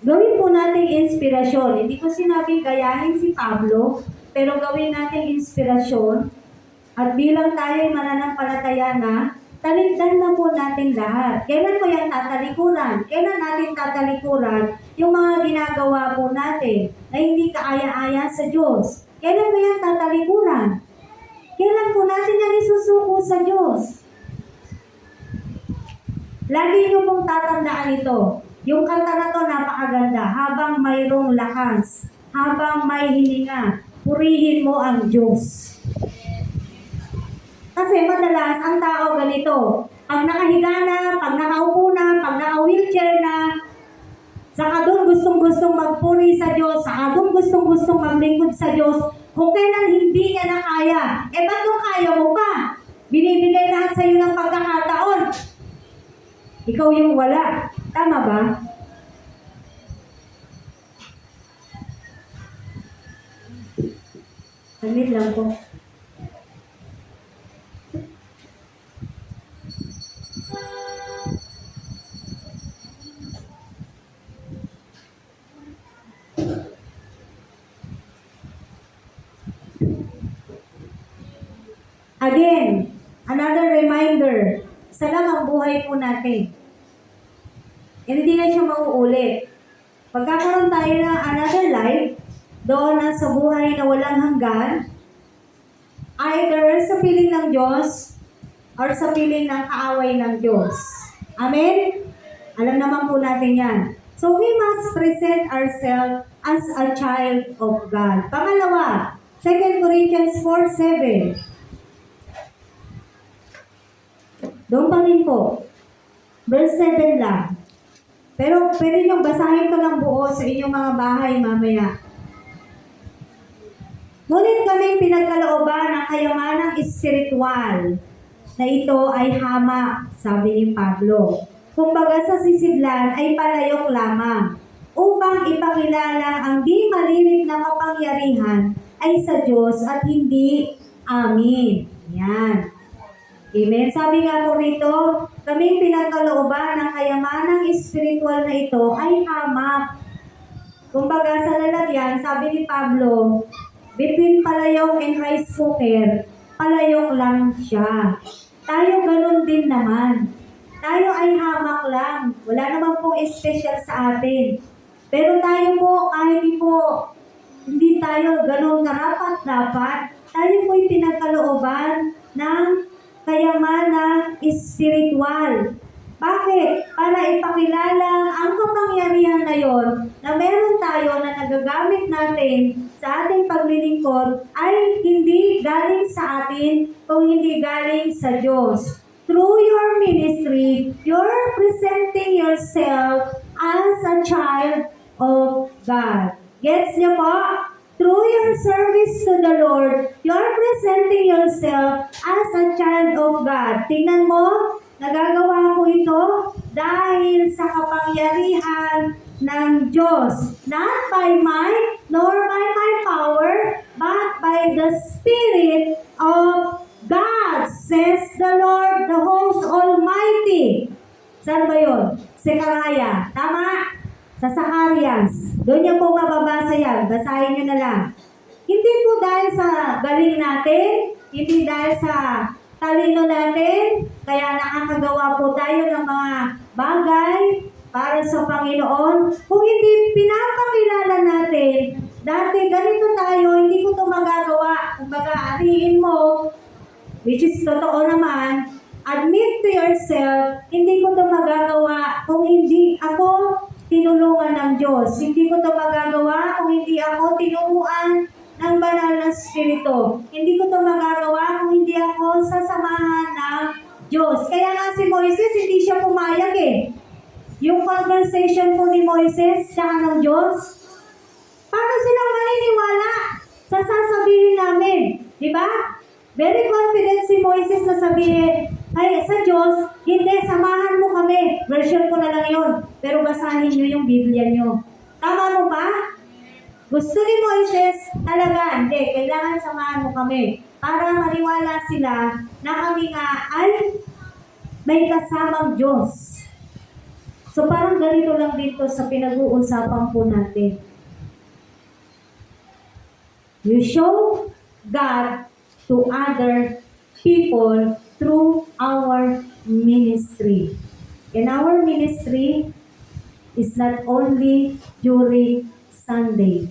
gawin po natin inspirasyon. Hindi ko sinabing gayahin si Pablo, pero gawin natin inspirasyon. At bilang tayo ay mananampalataya na, talikdan na po natin lahat. Kailan mo yan tatalikuran? Kailan natin tatalikuran yung mga ginagawa po natin na hindi kaaya-aya sa Diyos? Kailan mo yan tatalikuran? Kailan po natin yan isusuko sa Diyos? Lagi niyo pong tatandaan ito. Yung kanta na to napakaganda. Habang mayroong lakas, habang may hininga. Purihin mo ang Diyos. Kasi madalas ang tao ganito, pag nakahiga na, pag nakaupo na, pag naka-wheelchair na, saka doon gustong-gustong magpuri sa Diyos, saka doon gustong-gustong maglingkod sa Diyos, kung kailan hindi niya na kaya, ba't nung kaya mo pa? Binibigay lahat sa iyo ng pagkakataon. Ikaw yung wala. Tama ba? Saglit lang po. Again, another reminder, isa lang ang buhay po natin. Hindi na siya mauulit. Pagkakaroon tayo ng another life, doon na sa buhay na walang hanggan, either sa piling ng Diyos or sa piling ng kaaway ng Diyos. Amen? Alam naman po natin yan. So we must present ourselves as a child of God. Pangalawa, 2 Corinthians 4:7. Doon pa rin po. Verse 7 lang. Pero pwede niyong basahin ko ng buo sa inyong mga bahay mamaya. Ngunit kaming pinagkalooban ng kayamanang espiritual na ito ay hamak, sabi ni Pablo. Kumbaga sa sisidlan ay palayok lamang upang ipakilala ang di malilit na kapangyarihan ay sa Diyos at hindi amin. Yan. Amen. Sabi nga po rito, kaming pinagkalooban ng kayamanang espiritual na ito ay hamak. Kumbaga sa lalagyan, sabi ni Pablo, between palayok and rice cooker, palayok lang siya. Tayo ganun din naman. Tayo ay hamak lang. Wala naman pong special sa atin. Pero tayo po, kahit hindi tayo ganun karapat-dapat, tayo po'y pinagkalooban ng kayamanang espiritual. Bakit? Para ipakilala ang kapangyarihan na yon na meron tayo na nagagamit natin sa ating paglilingkod ay hindi galing sa atin o hindi galing sa Diyos. Through your ministry, you're presenting yourself as a child of God. Gets niyo po? Through your service to the Lord, you're presenting yourself as a child of God. Tingnan mo, nagagawa ko ito dahil sa kapangyarihan ng Diyos. Not by might, nor by my power, but by the Spirit of God, says the Lord, the host Almighty. Saan ba yun? Sekaraya. Tama? Sa Zacarias. Doon niyo po mababasa yan. Basahin niyo na lang. Hindi po dahil sa galing natin, hindi dahil sa talino natin, kaya nakakagawa po tayo ng mga bagay para sa Panginoon. Kung hindi pinapakilala natin, dati ganito tayo, hindi ko ito magagawa. Kung ariin mo, which is totoo naman, admit to yourself, hindi ko ito magagawa kung hindi ako tinulungan ng Diyos. Hindi ko ito magagawa kung hindi ako tinuruan ng banal na Espiritu. Hindi ko ito magagawa kung hindi ako sasamahan ng Diyos. Kaya nga si Moises, hindi siya pumayag Yung conversation po ni Moises, siya ng Diyos, paano silang maniniwala sa sasabihin namin? Di ba? Very confident si Moises na sabihin, ay, sa Diyos, hindi, samahan mo kami. Version ko na lang yun. Pero basahin nyo yung Biblia nyo. Tama mo ba? Gusto ni Moises, talaga, hindi, kailangan samahan mo kami. Para maniwala sila na kami nga ay may kasamang Diyos. So parang ganito lang dito sa pinag-uusapan po natin. You show God to other people through our ministry. And our ministry is not only during Sunday,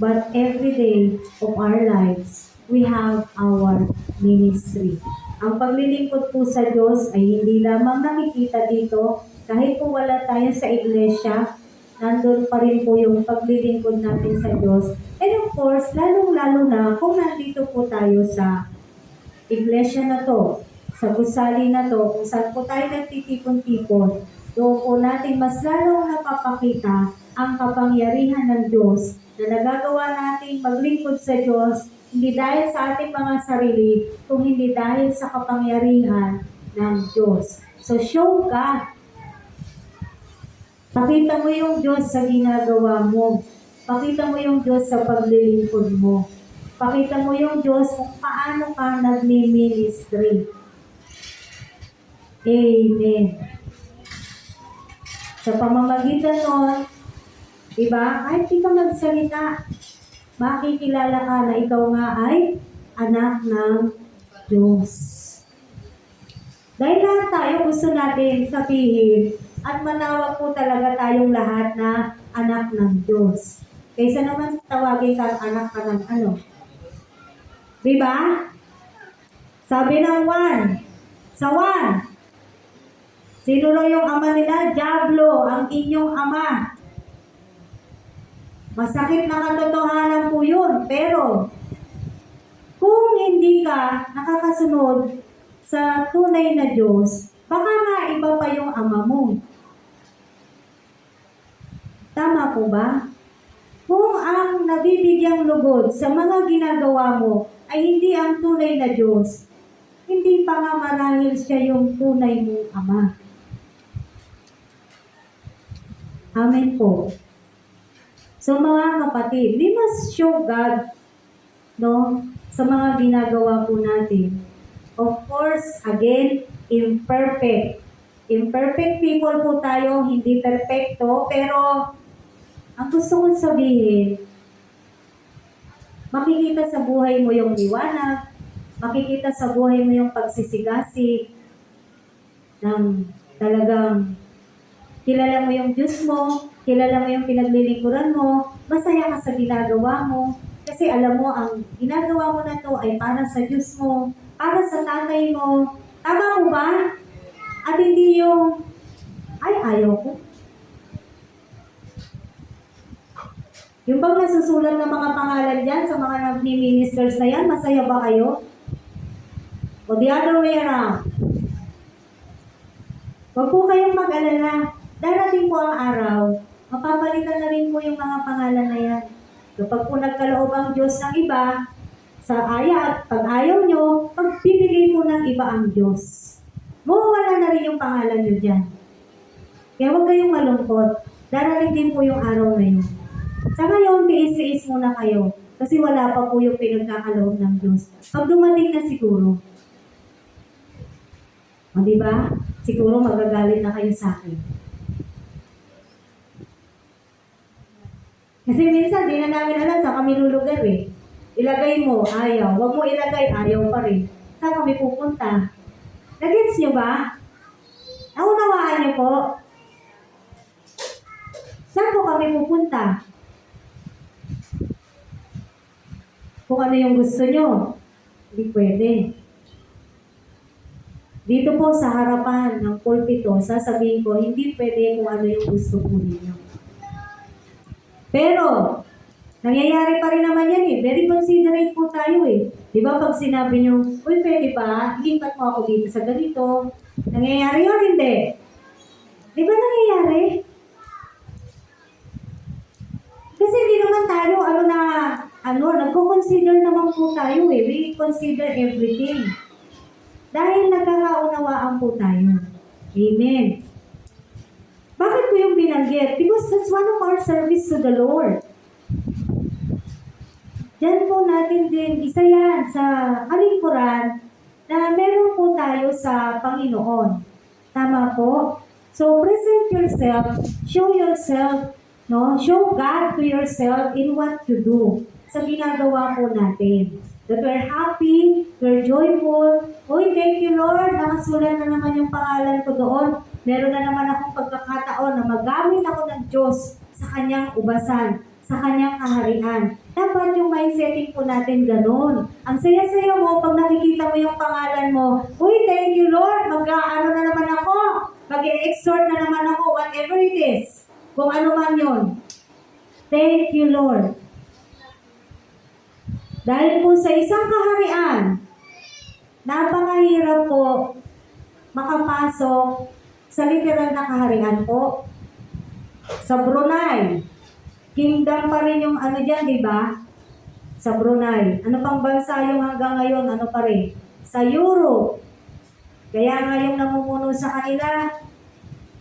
but every day of our lives, we have our ministry. Ang paglilingkod po sa Diyos ay hindi lamang nakikita dito, kahit po wala tayo sa iglesia, nandun pa rin po yung paglilingkod natin sa Diyos. And of course, lalong-lalo na kung nandito po tayo sa iglesia na to, sa gusali na to, kung saan po tayo nagtitipon-tipon, doon po natin mas lalong napapakita ang kapangyarihan ng Diyos na nagagawa natin maglingkod sa Diyos, hindi dahil sa ating mga sarili, kung hindi dahil sa kapangyarihan ng Diyos. So show God. Pakita mo yung Diyos sa ginagawa mo. Pakita mo yung Diyos sa paglilingkod mo. Pakita mo yung Diyos kung paano ka nagmi-ministry. Amen. Sa pamamagitan nun, diba, kahit di ka magsalita, makikilala ka na ikaw nga ay anak ng Diyos. Dahil lahat tayo gusto natin sabihin at manawag po talaga tayong lahat na anak ng Diyos. Kaysa naman tawagin kang anak ka ng ano. Diba? Sabi ng Juan, sa Juan, sino lang yung ama nila? Diablo, ang inyong ama. Masakit na katotohanan po yun, pero kung hindi ka nakakasunod sa tunay na Diyos, baka nga iba pa yung ama mo. Tama po ba? Kung ang nabibigyang lugod sa mga ginagawa mo ay hindi ang tunay na Diyos, hindi pa nga marahil siya yung tunay mong ama. Amen po. So mga kapatid, we must show God, no, sa mga ginagawa po natin. Of course, again, imperfect. Imperfect people po tayo, hindi perfecto, pero ang gusto kong sabihin, makikita sa buhay mo yung liwanag, makikita sa buhay mo yung pagsisigasig, ng talagang kilala mo yung Diyos mo, kilala mo yung pinaglilingkuran mo, masaya ka sa ginagawa mo, kasi alam mo, ang ginagawa mo na to ay para sa Diyos mo, para sa tatay mo. Tama mo ba? At hindi yung, ay, ayaw ko. Yung bang nasusulat ng mga pangalan dyan sa mga nag-ministers na yan, masaya ba kayo? O the other way around. Huwag po kayong mag-alala. Darating po ang araw, mapapalitan na rin po yung mga pangalan na yan. Kapag po nagkaloob ang Diyos ng iba, sa aya at pag ayaw nyo, pagbibigay po ng iba ang Diyos. Mawawala na rin yung pangalan nyo dyan. Kaya huwag kayong malungkot. Darating din po yung araw na yun. Sa ngayon, tiis-tiis muna kayo. Kasi wala pa po yung pinagkakaloob ng Diyos. Pag dumating na siguro, o diba? Siguro magagalit na kayo sa akin. Kasi minsan, di na namin alam saan kami lulugar eh. Ilagay mo, ayaw. Huwag mo ilagay, ayaw pa rin. Saan kami pupunta? Nagets nyo ba? Naunawaan nyo po? Saan po kami pupunta? Kung ano yung gusto nyo, hindi pwede. Dito po sa harapan ng pulpito, sasabihin ko, hindi pwede kung ano yung gusto po ninyo. Pero, nangyayari pa rin naman yan eh. Very considerate po tayo eh. Di ba pag sinabi nyo, uy, pwede ba? Lipat mo ako dito sa ganito. Nangyayari yun, hindi. Di ba nangyayari? Kasi hindi naman tayo, nagko-consider naman po tayo eh. We consider everything. Dahil nagkakaunawaan po tayo. Amen. Bakit ko yung binanggit? Because that's one of our service to the Lord. Diyan po natin din, isa yan sa kalingkuran na meron po tayo sa Panginoon. Tama po? So, present yourself, show yourself, no? Show God to yourself in what you do sa ginagawa po natin. That we're happy, we're joyful. Uy, thank you Lord, nakasulat na naman yung pangalan ko doon. Meron na naman akong pagkakataon na magamit ako ng Diyos sa kanyang ubasan, sa kanyang kaharian. Dapat yung mindsetting po natin ganun. Ang saya-saya mo pag nakikita mo yung pangalan mo, uy, thank you Lord, mag-aano na naman ako, mag-exhort na naman ako, whatever it is. kung ano man yun. Thank you, Lord. Dahil po sa isang kaharian, napakahirap po makapasok sa literal na kaharian po. Sa Brunei, kingdom pa rin yung ano dyan, di ba? Sa Brunei. Ano pang bansa yung hanggang ngayon, ano pa rin? Sa Europe. Kaya nga yung namumuno sa kanila,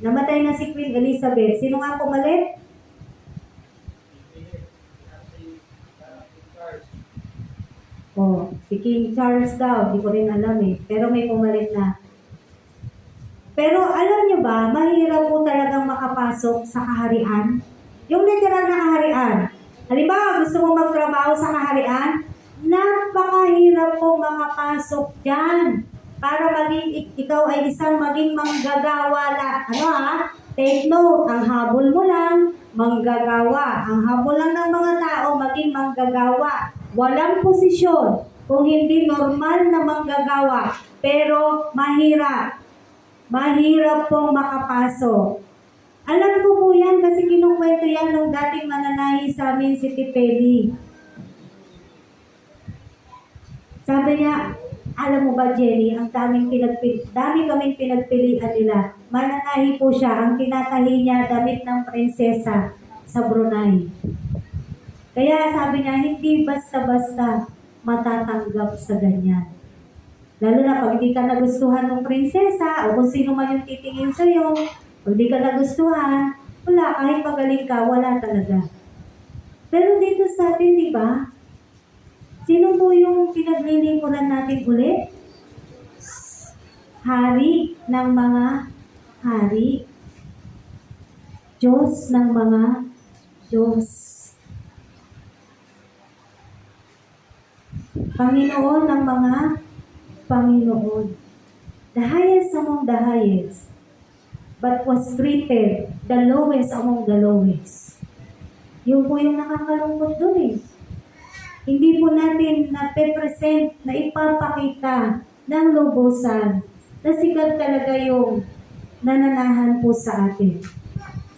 namatay na si Queen Elizabeth. Sino nga pumalit? Oh, si King Charles daw. Di ko rin alam eh. Pero may pumalit na. Pero alam nyo ba, mahirap po talagang makapasok sa kaharian. Yung literal na kaharian. Halimbawa, gusto mo magtrabaho sa kaharian, napakahirap po makapasok dyan. Para maging, ikaw ay isang maging manggagawa lang. Ano ha? Take note, ang habol mo lang, manggagawa. Ang habol lang ng mga tao, maging manggagawa. Walang posisyon kung hindi normal na manggagawa. Pero mahirap. Mahirap pong makapasok. Alam ko po yan kasi kinukwento yan nung dating mananahi sa amin si Tipeli. Sabi niya, alam mo ba Jenny, ang dami kaming pinagpilian nila. Mananahi po siya, ang tinatahi niya damit ng prinsesa sa Brunei. Kaya sabi niya, hindi basta-basta matatanggap sa ganyan. Lalo na pag hindi ka nagustuhan ng prinsesa o kung sino man yung titingin sa'yo, pag hindi ka nagustuhan, wala, kahit pagaling ka, wala talaga. Pero dito sa atin, di ba? Sino po yung pinaglilingkuran natin ulit? Hari ng mga hari. Diyos ng mga Diyos. Panginoon ng mga Panginoon. The highest among the highest, but was treated the lowest among the lowest. Yun po yung nakakalungkot doon eh. Hindi po natin na-present, na ipapakita ng lubusan na sikat talaga yung nananahan po sa atin.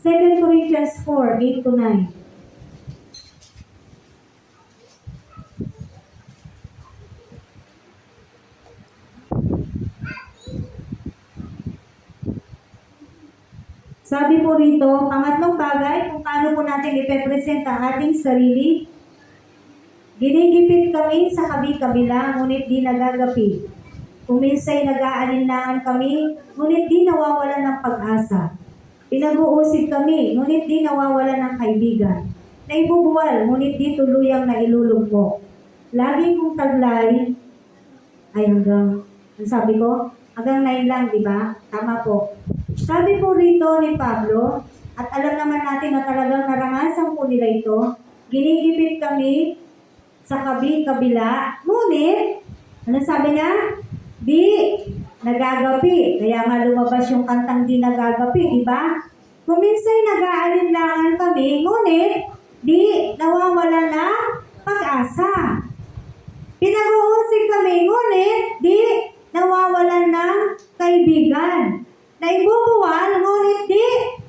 2 Corinthians 4, 8-9. Sabi po rito, pangatlong bagay kung paano po natin ipepresent ang ating sarili. Ginigipit kami sa kabi-kabila, ngunit di nagagapi. Kung minsa'y nag-aalinlangan kami, ngunit di nawawalan ng pag-asa. Pinag-uusig kami, ngunit di nawawalan ng kaibigan. Naibubuwal, ngunit di tuluyang nailulugmok. Lagi kong taglay, ay hanggang, ang sabi ko, hanggang 9 lang, di ba? Tama po. Sabi po rito ni Pablo, at alam naman natin na talagang naranasan po nila ito, ginigipit kami sa kabi-kabila, ngunit, ano sabi niya? Di nagagapi. Kaya nga lumabas yung kantang di nagagapi, di ba? Kung minsa'y nag-aalinlangan kami, ngunit, di nawawala ng pag-asa. Pinag-uusig kami, ngunit, di nawawalan ng kaibigan. Naibubuwal, ngunit di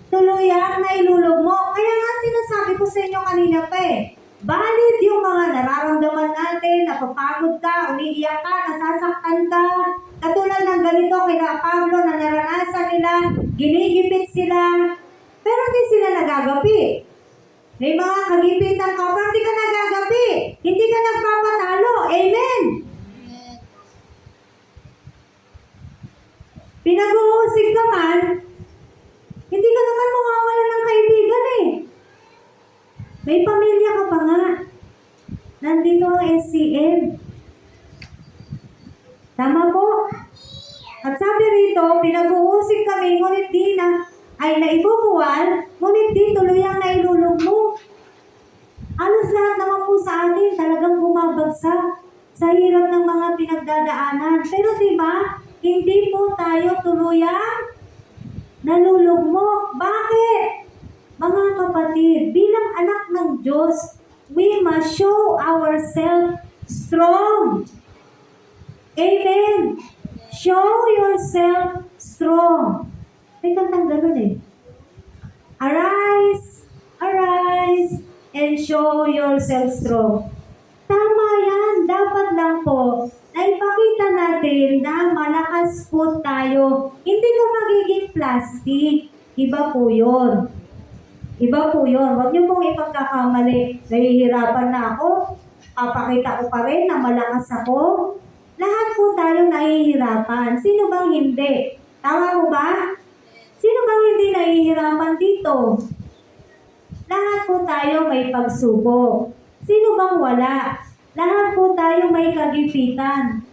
tuluyang nailulugmok. Kaya nga sinasabi ko sa inyo kanina pa eh, valid yung mga nararamdaman natin, napapagod ka, umiiyak ka, nasasaktan ka. Katulad ng ganito kina Pablo na naranasan nila, ginigipit sila, pero hindi sila nagagapi. May mga kagipitan ka, pero hindi ka nagagapi. Hindi ka nagpapatalo. Amen! Pinag-uusig ka man, hindi ka naman mawawalan ng kaibigan eh. May pamilya ka pa nga. Nandito ang SCM. Tama po? At sabi rito, pinag-uusig kami, ngunit di na, ay naibubuwal, ngunit di tuluyang nailulugmok. Halos lahat naman po sa atin talagang bumabagsak sa hirap ng mga pinagdadaanan. Pero diba, hindi po tayo tuluyang nalulugmok. Bakit? Mga kapatid, bilang anak ng Diyos, we must show ourselves strong. Amen. Show yourself strong. May kantang ganun eh. Arise, arise, and show yourself strong. Tama yan. Dapat lang po na ipakita natin na malakas po tayo. Hindi ko magiging plastic. Iba po yun. Iba po yun. Huwag niyo pong ipagkakamali. Nahihirapan na ako. Papakita ko pa rin na malakas ako. Lahat po tayo nahihirapan. Sino bang hindi? Tama mo ba? Sino bang hindi nahihirapan dito? Lahat po tayo may pagsubok. Sino bang wala? Lahat po tayo may kagipitan.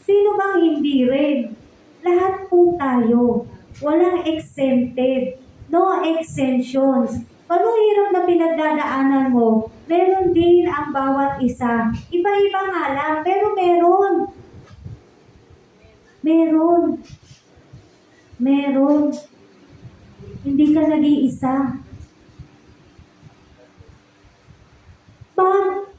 Sino bang hindi rin? Lahat po tayo. Walang exempted. No exemptions. Paano hirap na pinagdadaanan mo? Meron din ang bawat isa. Iba-iba nga lang, pero meron. Meron. Meron. Hindi ka nag-iisa. But,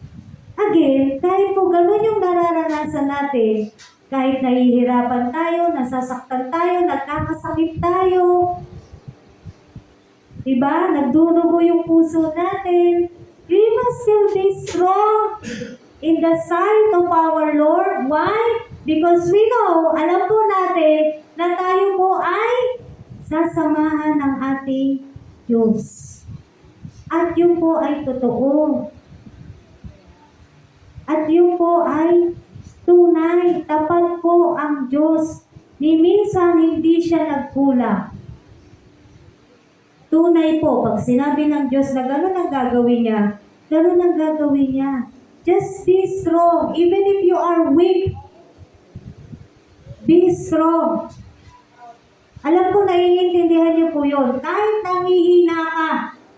again, kahit po gano'n yung nararanasan natin, kahit nahihirapan tayo, nasasaktan tayo, nagkakasakit tayo, diba? Nagdurugo yung puso natin, we must still be strong in the sight of our Lord. Why? Because we know, alam po natin, na tayo po ay sasamahan ng ating Diyos. At yun po ay totoo. At yun po ay tunay, tapat po ang Diyos. Ni minsan hindi siya nagkulang. Tunay po, pag sinabi ng Diyos na gano'n ang gagawin niya, gano'n ang gagawin niya. Just be strong, even if you are weak. Be strong. Alam ko, naiintindihan niyo po yun. Kahit nangihina ka,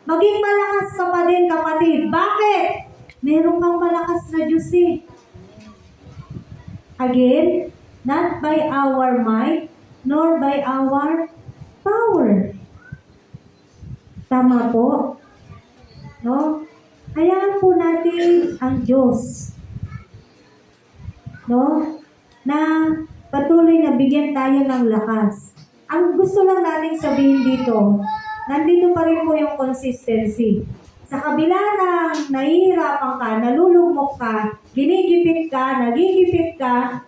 maging malakas ka pa din, kapatid. Bakit? Meron kang malakas na Diyos eh. Again, not by our might, nor by our power. Tama po? No? Hayaan po natin ang Diyos. No? Na patuloy na bigyan tayo ng lakas. Ang gusto lang nating sabihin dito, nandito pa rin po yung consistency. Sa kabila ng nahihirapan ka, nalulugmok ka, ginigipit ka, nagigipit ka,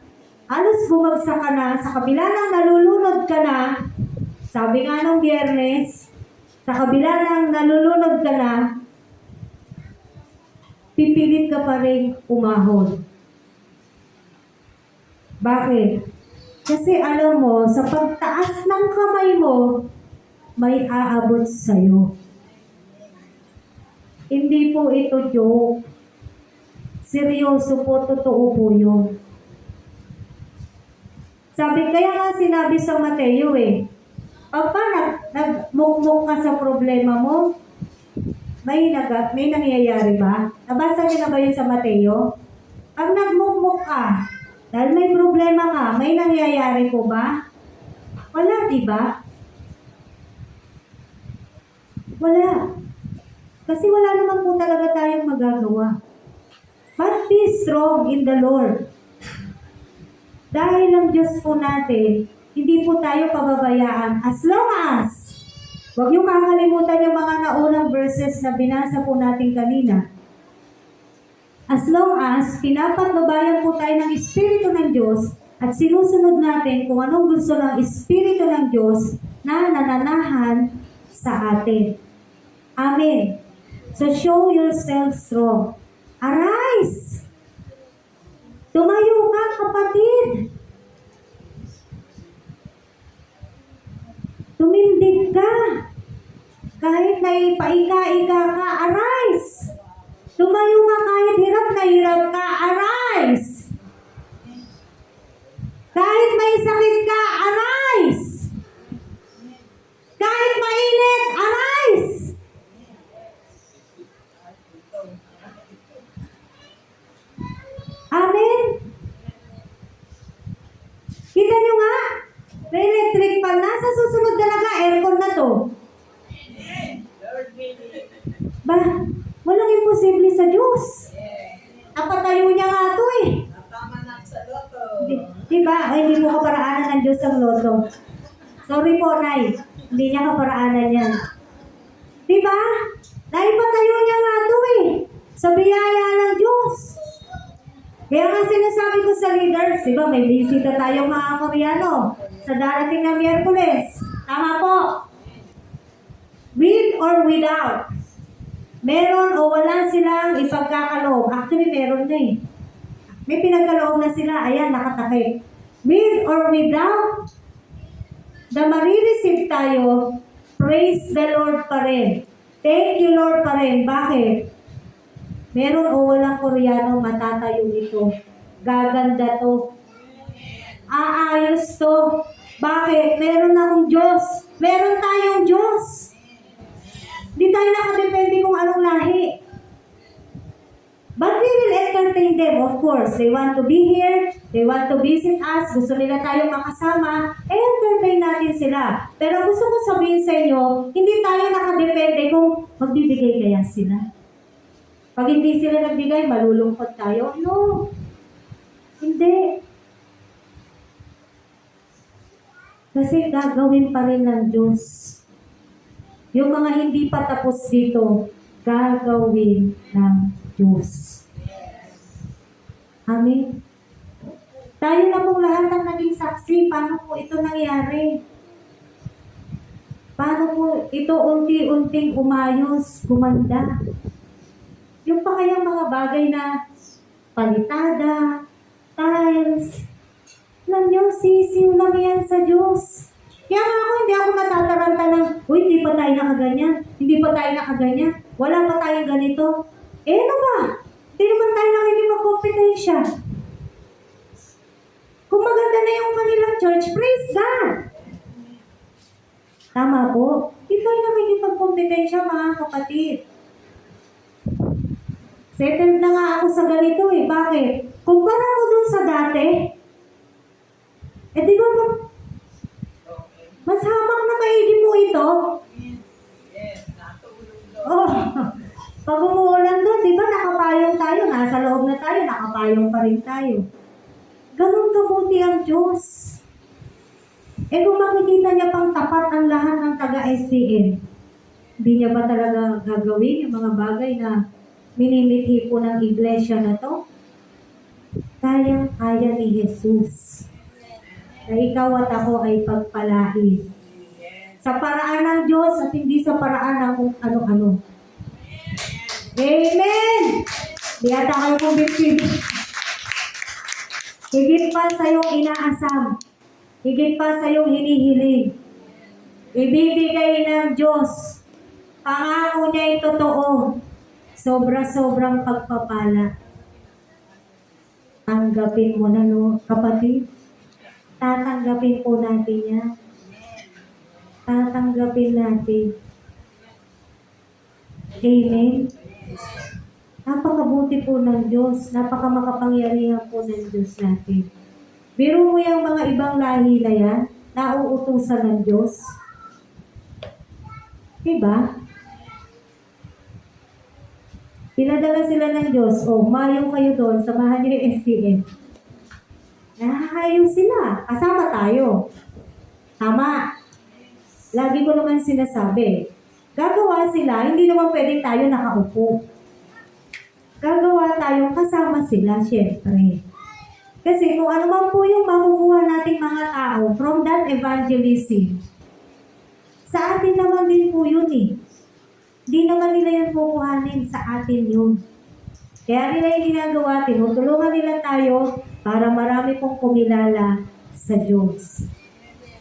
halos bumagsak ka na, sa kabila ng nalulunod ka na, sabi nga nung Biyernes, sa kabila ng nalulunod ka na, pipilit ka pa rin umahon. Bakit? Kasi alam mo, sa pagtaas ng kamay mo, may aabot sa'yo. Hindi po ito joke. Seryoso po, totoo po yun. Kaya nga sinabi sa Mateo pagka nagmukmuk ka sa problema mo, may nangyayari ba? Nabasa niyo na ba yun sa Mateo? Pag nagmukmuk ka, dahil may problema ka, may nangyayari po ba? Wala, di ba? Wala. Kasi wala naman po talaga tayong magagawa. But be strong in the Lord. Dahil ang Diyos po natin, hindi po tayo pababayaan as long as, huwag niyo kakalimutan yung mga naunang verses na binasa po natin kanina. As long as pinapatnubayan po tayo ng Espiritu ng Diyos at sinusunod natin kung anong gusto ng Espiritu ng Diyos na nananahan sa atin. Amen. So show yourself strong. Arise! Tumayo ka, kapatid. Tumindig ka. Kahit naipaika-ika ka, arise! Tumayo ka kahit hirap na hirap ka, arise! Kahit may sakit ka, arise! Kahit mainit, arise! Amen? Kita nyo nga? May electric pan na. Sa susunod talaga, aircon na to. Ba? Walang imposible sa Diyos. Napatayo niya nga to Tama na sa loto. Diba? Ay, hindi mo kaparaanan ng Diyos ang loto. Sorry po, Nay. Hindi niya kaparaanan yan. sa leaders, di ba may bisita tayong mga Koreano sa darating na Miyerkules. Tama po? With or without. Meron o wala silang ipagkakaloob. Actually, meron na eh. May pinagkaloob na sila. Ayan, nakatakip. With or without, na marireceive tayo, praise the Lord pa rin. Thank you, Lord pa rin. Bakit? Meron o walang Koreano, matatayo ito. Gaganda to. Aayos to. Bakit? Meron akong Diyos. Meron tayong Diyos. Di tayo nakadepende kung anong lahi. But we will entertain them, of course. They want to be here. They want to visit us. Gusto nila tayong makasama. Entertain natin sila. Pero gusto ko sabihin sa inyo, hindi tayo nakadepende kung magbibigay kaya sila. Pag hindi sila nagbigay, malulungkot tayo. No. Hindi. Kasi gagawin pa rin ng Diyos. Yung mga hindi pa tapos dito, gagawin ng Diyos. Amen. Tayo na pong lahat ang naging saksi. Paano po ito nangyari? Paano po ito unti-unting umayos, gumanda? Yung pa kayang mga bagay na palitada, tiles, alam nyo, sisiw lang yan sa Diyos. Kaya nga hindi ako natataranta ng, uy, hindi pa tayo nakaganyan, hindi pa tayo nakaganyan, wala pa tayong ganito. Ano ba? Hindi naman tayo nakikipagkompetensya. Kung maganda na yung kanilang church, praise God! Tama po. Hindi tayo nakikipagkompetensya, mga kapatid. Settled na nga ako sa ganito eh. Bakit? Kumpara mo dun sa dati, di ba mas hamak na maigi po ito? Yes, natulog doon. Oh, pag umuulan doon, di ba nakapayong tayo, nasa loob na tayo, nakapayong pa rin tayo. Ganun kabuti ang Diyos. Kung makikita niya pang tapat ang lahat ng taga-SCN, hindi niya ba talaga gagawin yung mga bagay na minimithi po ng iglesia na to? Kayang-kaya ni Jesus na ikaw at ako ay pagpalain. Sa paraan ng Diyos at hindi sa paraan ng kung ano-ano. Amen! Di ata kayo kumbinsin. Higit pa sa iyong inaasam. Higit pa sa iyong hinihiling. Ibibigay ng Diyos. Pangako niya ay totoo. Sobra-sobrang pagpapala. Tanggapin mo na, no, kapatid. Tatanggapin po natin yan. Tatanggapin natin. Amen? Napakabuti po ng Diyos. Napakamakapangyarihan po ng Diyos natin. Biro mo yung mga ibang lahi na yan, nauutusan ng Diyos. Diba? Pinadala sila ng Diyos, mayong kayo doon, samahan niyo yung STN. Nahahayo sila. Kasama tayo. Tama. Lagi ko naman sinasabi. Gagawa sila, hindi naman pwedeng tayo nakaupo. Gagawa tayo kasama sila, syempre. Kasi kung ano man po yung makukuha nating mga tao from that evangelism, sa atin naman din po yun eh. Hindi naman nila yan kukuhanin, sa atin yun. Kaya nila yung ginagawa, tinutulungan nila tayo para marami pong kumilala sa Diyos.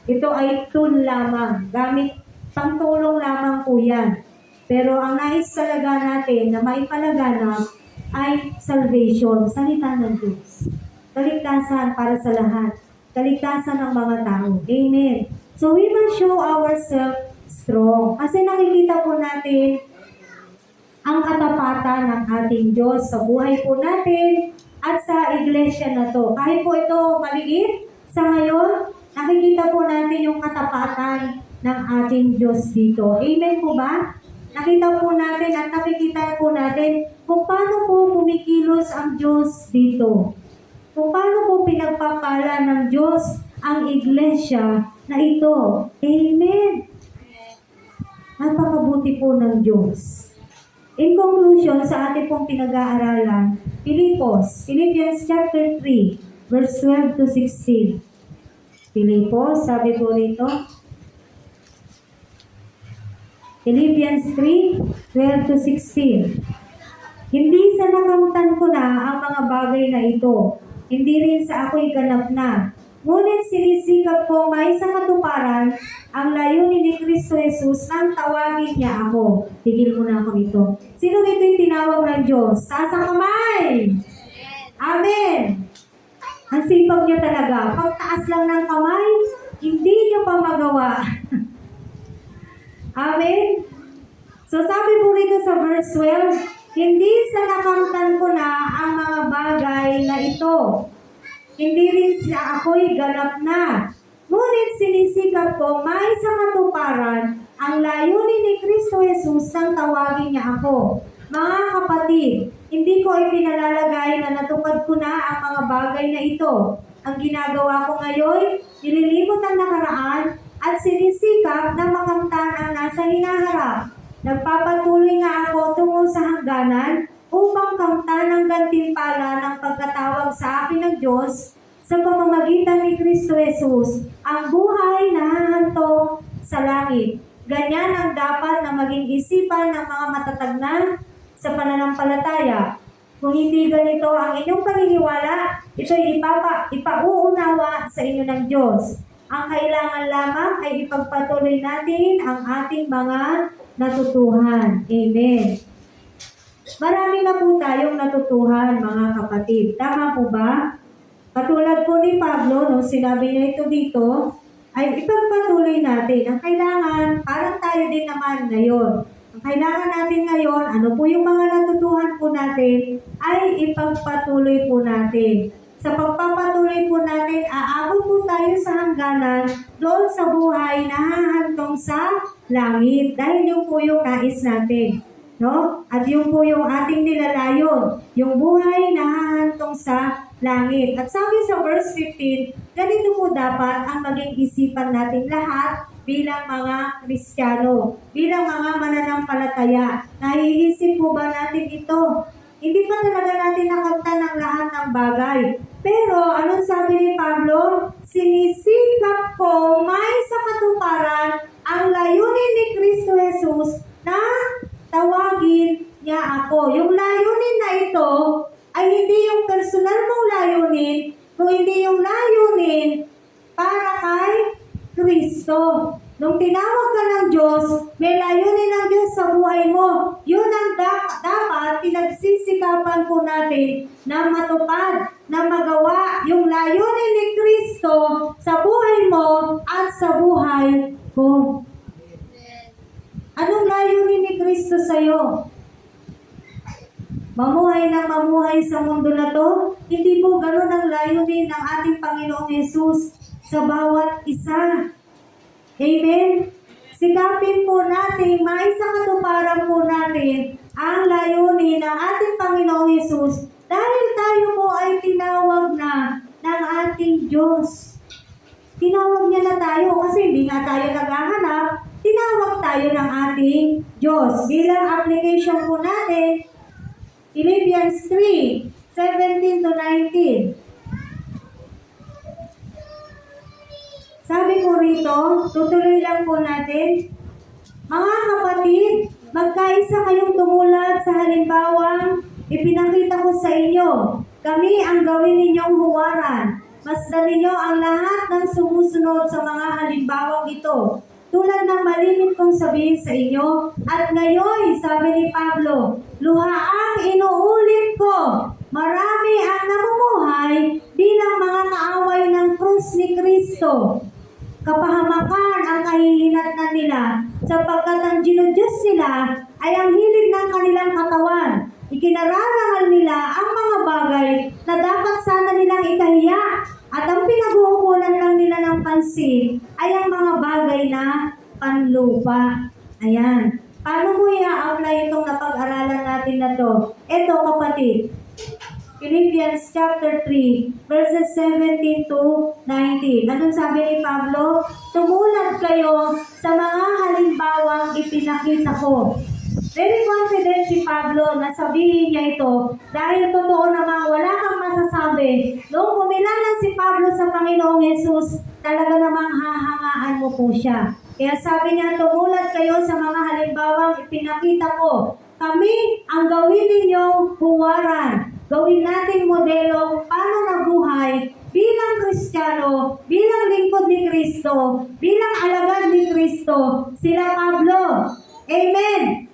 Ito ay tool lamang. Gamit, pangtulong lamang po yan. Pero ang nais talaga natin na maipalaganap ay salvation, salita ng Diyos. Kaligtasan para sa lahat. Kaligtasan ng mga tao. Amen. So we must show ourselves strong. Kasi nakikita po natin ang katapatan ng ating Diyos sa buhay po natin at sa iglesia na to. Kahit po ito maliit sa ngayon, nakikita po natin yung katapatan ng ating Diyos dito. Amen po ba? Nakita po natin at nakikita po natin kung paano po kumikilos ang Diyos dito. Kung paano po pinagpapala ng Diyos ang iglesia na ito. Amen. Napakabuti po ng Diyos. In conclusion, sa ating pong pinag-aaralan, Philippians chapter 3, verse 12 to 16. Pili po, sabi po rito. Philippians 3:12 to 16. Hindi sa nakamtan ko na ang mga bagay na ito, hindi rin sa ako'y ganap na. Ngunit sinisikap ko may sa katuparan ang layunin ni Kristo Jesus nang tawagin niya ako. Tigil muna ako nito. Sino dito yung tinawag ng Diyos? Taas ang kamay! Amen! Ang sipag niya talaga. Pagtaas lang ng kamay, hindi niyo pa magawa. Amen? So sabi po rito sa verse 12, hindi sa nakamtan ko na ang mga bagay na ito. Hindi rin sa ako'y ganap na. Ngunit sinisikap ko may sa katuparan ang layunin ni Kristo Jesus nang tawagin niya ako. Mga kapatid, hindi ko ipinalalagay na natupad ko na ang mga bagay na ito. Ang ginagawa ko ngayon, nililimot ang nakaraan at sinisikap na makamtan ang nasa hinaharap. Nagpapatuloy nga ako tungo sa hangganan upang kamtan ang gantimpala ng pagkatawag sa akin ng Diyos sa pamamagitan ni Kristo Jesus, ang buhay na hahantong sa langit. Ganyan ang dapat na maging isipan ng mga matatag na sa pananampalataya. Kung hindi ganito ang inyong paniniwala, ito'y ipauunawa sa inyo ng Diyos. Ang kailangan lamang ay ipagpatuloy natin ang ating mga natutuhan. Amen. Marami na po tayong natutuhan, mga kapatid. Tama po ba? Katulad po ni Pablo, no, sinabi niya ito dito, ay ipagpatuloy natin. Ang kailangan, parang tayo din naman ngayon. Ang kailangan natin ngayon, ano po yung mga natutuhan po natin, ay ipagpatuloy po natin. Sa pagpapatuloy po natin, aabot po tayo sa hangganan doon sa buhay na hahantong sa langit. Dahil yung po yung nais natin. No? At yung po yung ating nilalayon, yung buhay na hahantong sa langit. At sabi sa verse 15, ganito po dapat ang maging isipan natin lahat bilang mga Kristiyano, bilang mga mananampalataya. Naiisip po ba natin ito? Hindi pa talaga natin nakamtan ang lahat ng bagay. Pero, anong sabi ni Pablo? Sinisikap ko may sa katuparan ang layunin ni Kristo Jesus na tawagin niya ako. Yung layunin na ito ay hindi yung personal mong layunin, kung hindi yung layunin para kay Kristo. Nung tinawag ka ng Diyos, may layunin ng Diyos sa buhay mo. Yun ang dapat pinagsisikapan po natin na matupad, na magawa yung layunin ni Kristo sa buhay mo at sa buhay ko. Anong layunin ni Kristo sa'yo? Mamuhay ng mamuhay sa mundo na to? Hindi po ganun ang layunin ng ating Panginoong Yesus sa bawat isa. Amen? Sikapin po natin, maisa katuparan po natin ang layunin ng ating Panginoong Yesus dahil tayo po ay tinawag na ng ating Diyos. Tinawag niya na tayo kasi hindi nga tayo naghahanap, tinawag tayo ng ating Diyos. Bilang application po natin, Philippians 3:17 to 19. Sabi po rito, tutuloy lang po natin. Mga kapatid, magkaisa kayong tumulad sa halimbawang ipinakita ko sa inyo. Kami ang gawin ninyong huwaran. Masdan ninyo ang lahat ng sumusunod sa mga halimbawang ito. Tulad ng malimit kong sabihin sa inyo, at ngayon, sabi ni Pablo, luhaang inuulit ko, marami ang namumuhay bilang mga kaaway ng krus ni Kristo. Kapahamakan ang kahihinatnan nila, sapagkat ang ginudyos nila ay ang hilig ng kanilang katawan. Ikinararangal nila ang mga bagay na dapat sana nilang ikahiya, at ang pinag-uukulan lang nila ng pansin ay ang mga bagay na panlupa. Ayan. Paano mo i-apply itong napag-aralan natin na to? Ito kapatid, Philippians chapter 3, verses 17 to 19. Anong sabi ni Pablo? Tumulad kayo sa mga halimbawang ipinakita ko. Very confident si Pablo na sabihin niya ito dahil totoo namang wala kang masasabi masasabi, noong kumilala si Pablo sa Panginoong Yesus, talaga namang hahangaan mo po siya. Kaya sabi niya, tumulad kayo sa mga halimbawang ipinakita ko. Kami ang gawin ninyong huwaran. Gawin nating modelo kung paano nabuhay bilang Kristiyano, bilang lingkod ni Kristo, bilang alagad ni Kristo, sila Pablo. Amen!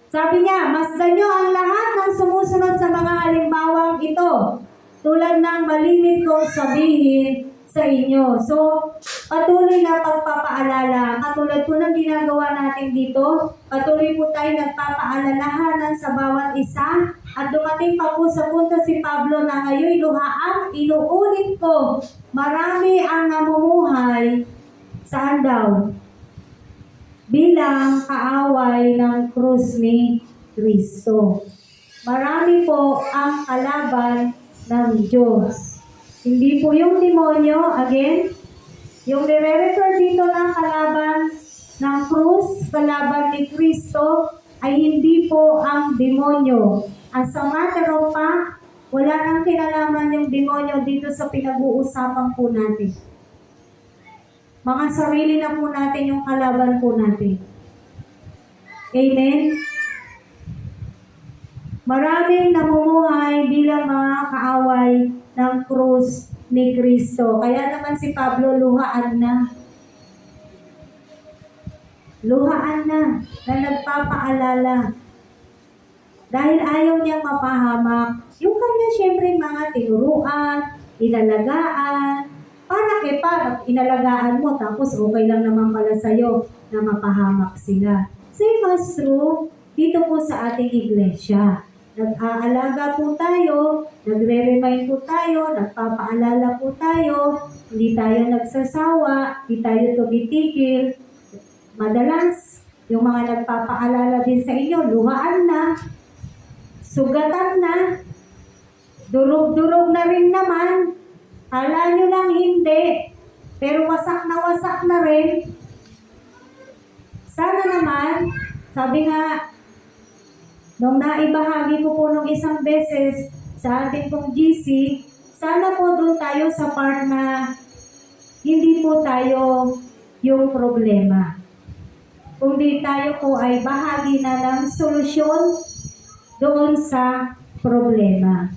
Sabi niya, masdan nyo ang lahat ng sumusunod sa mga halimbawang ito, tulad ng malimit kong sabihin sa inyo. So, patuloy na pagpapaalala, katulad po ng ginagawa natin dito, patuloy po tayo nagpapaalalahanan sa bawat isa, at dumating pa po sa punto si Pablo na ngayon luhaan, inuulit ko, marami ang namumuhay, saan daw? Bilang kaaway ng krus ni Kristo. Marami po ang kalaban ng Diyos. Hindi po yung demonyo, again, yung nire-refer dito ng kalaban ng krus, kalaban ni Kristo, ay hindi po ang demonyo. As a matter of fact, wala nang kinalaman yung demonyo dito sa pinag-uusapan po natin. Mga sarili na po natin yung kalaban po natin. Amen? Maraming namumuhay bilang mga kaaway ng krus ni Kristo. Kaya naman si Pablo luhaan na. Luhaan na nagpapaalala. Dahil ayaw niyang mapahamak. Yung kanya syempre mga tinuruan, inalagaan, para pag inalagaan mo, tapos okay lang naman pala sa'yo na mapahamak sila. Same as true dito po sa ating iglesia. Nag-aalaga po tayo, nagre-remind po tayo, nagpapaalala po tayo, hindi tayo nagsasawa, hindi tayo tumitigil. Madalas, yung mga nagpapaalala din sa inyo, luhaan na, sugatan na, durog-durog na rin naman. Kala nyo lang hindi, pero wasak na rin. Sana naman, sabi nga, nung naibahagi ko po nung isang beses sa ating pong GC, sana po doon tayo sa part na hindi po tayo yung problema. Kundi tayo po ay bahagi na ng solusyon doon sa problema.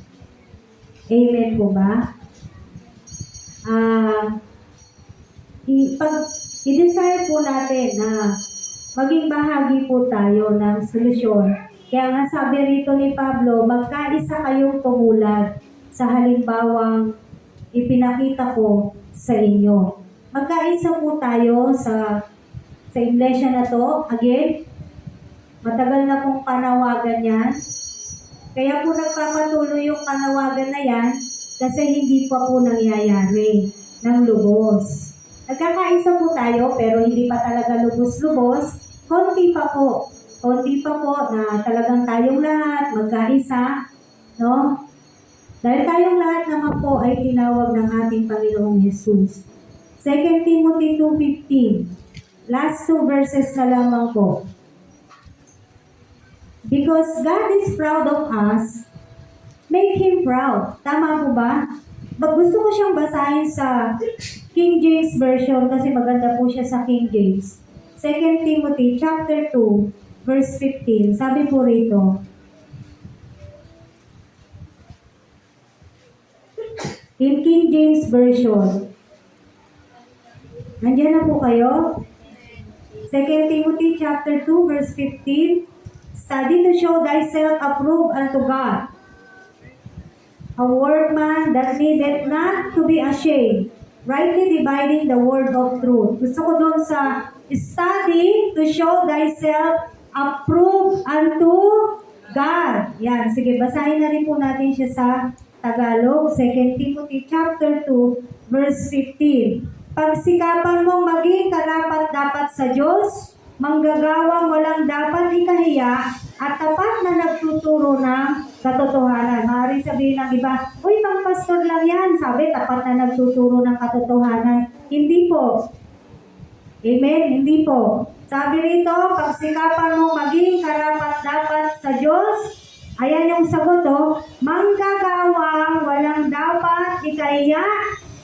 Amen po ba? I-desire po natin na maging bahagi po tayo ng solusyon. Kaya nga sabi rito ni Pablo, magkaisa kayong tumulad sa halimbawang ipinakita ko sa inyo. Magkaisa po tayo sa iglesia na to. Again, matagal na pong panawagan yan. Kaya po nagpapatuloy yung panawagan na yan kasi hindi pa po nangyayari ng lubos. Nagkakaisa po tayo pero hindi pa talaga lubos-lubos. Konti pa po na talagang tayong lahat magkaisa, no? Dahil tayong lahat naman po ay tinawag ng ating Panginoong Jesus. 2 Timothy 2:15. Last 2 verses na lamang po. Because God is proud of us, make Him proud. Tama po ba? Gusto ko siyang basahin sa King James Version kasi maganda po siya sa King James. 2 Timothy chapter 2, verse 15. Sabi po rito, in King James Version, nandiyan na po kayo? 2 Timothy chapter 2, verse 15, study to show thyself approved unto God, a workman that needeth not to be ashamed, rightly dividing the word of truth. Gusto ko doon sa study to show thyself approved unto God. Yan, sige, basahin na rin po natin siya sa Tagalog, 2 Timothy chapter 2, verse 15. Pagsikapan mong maging karapat-dapat sa Diyos, manggagawang walang dapat ikahiya, at tapat na nagtuturo ng katotohanan. Maaaring sabihin ng iba, uy, pang pastor lang yan. Sabi, tapat na nagtuturo ng katotohanan. Hindi po. Amen? Hindi po. Sabi rito, pagsikapan mong maging karapat-dapat sa Diyos, Ayan yung sagot, manggagawang walang dapat ikaiya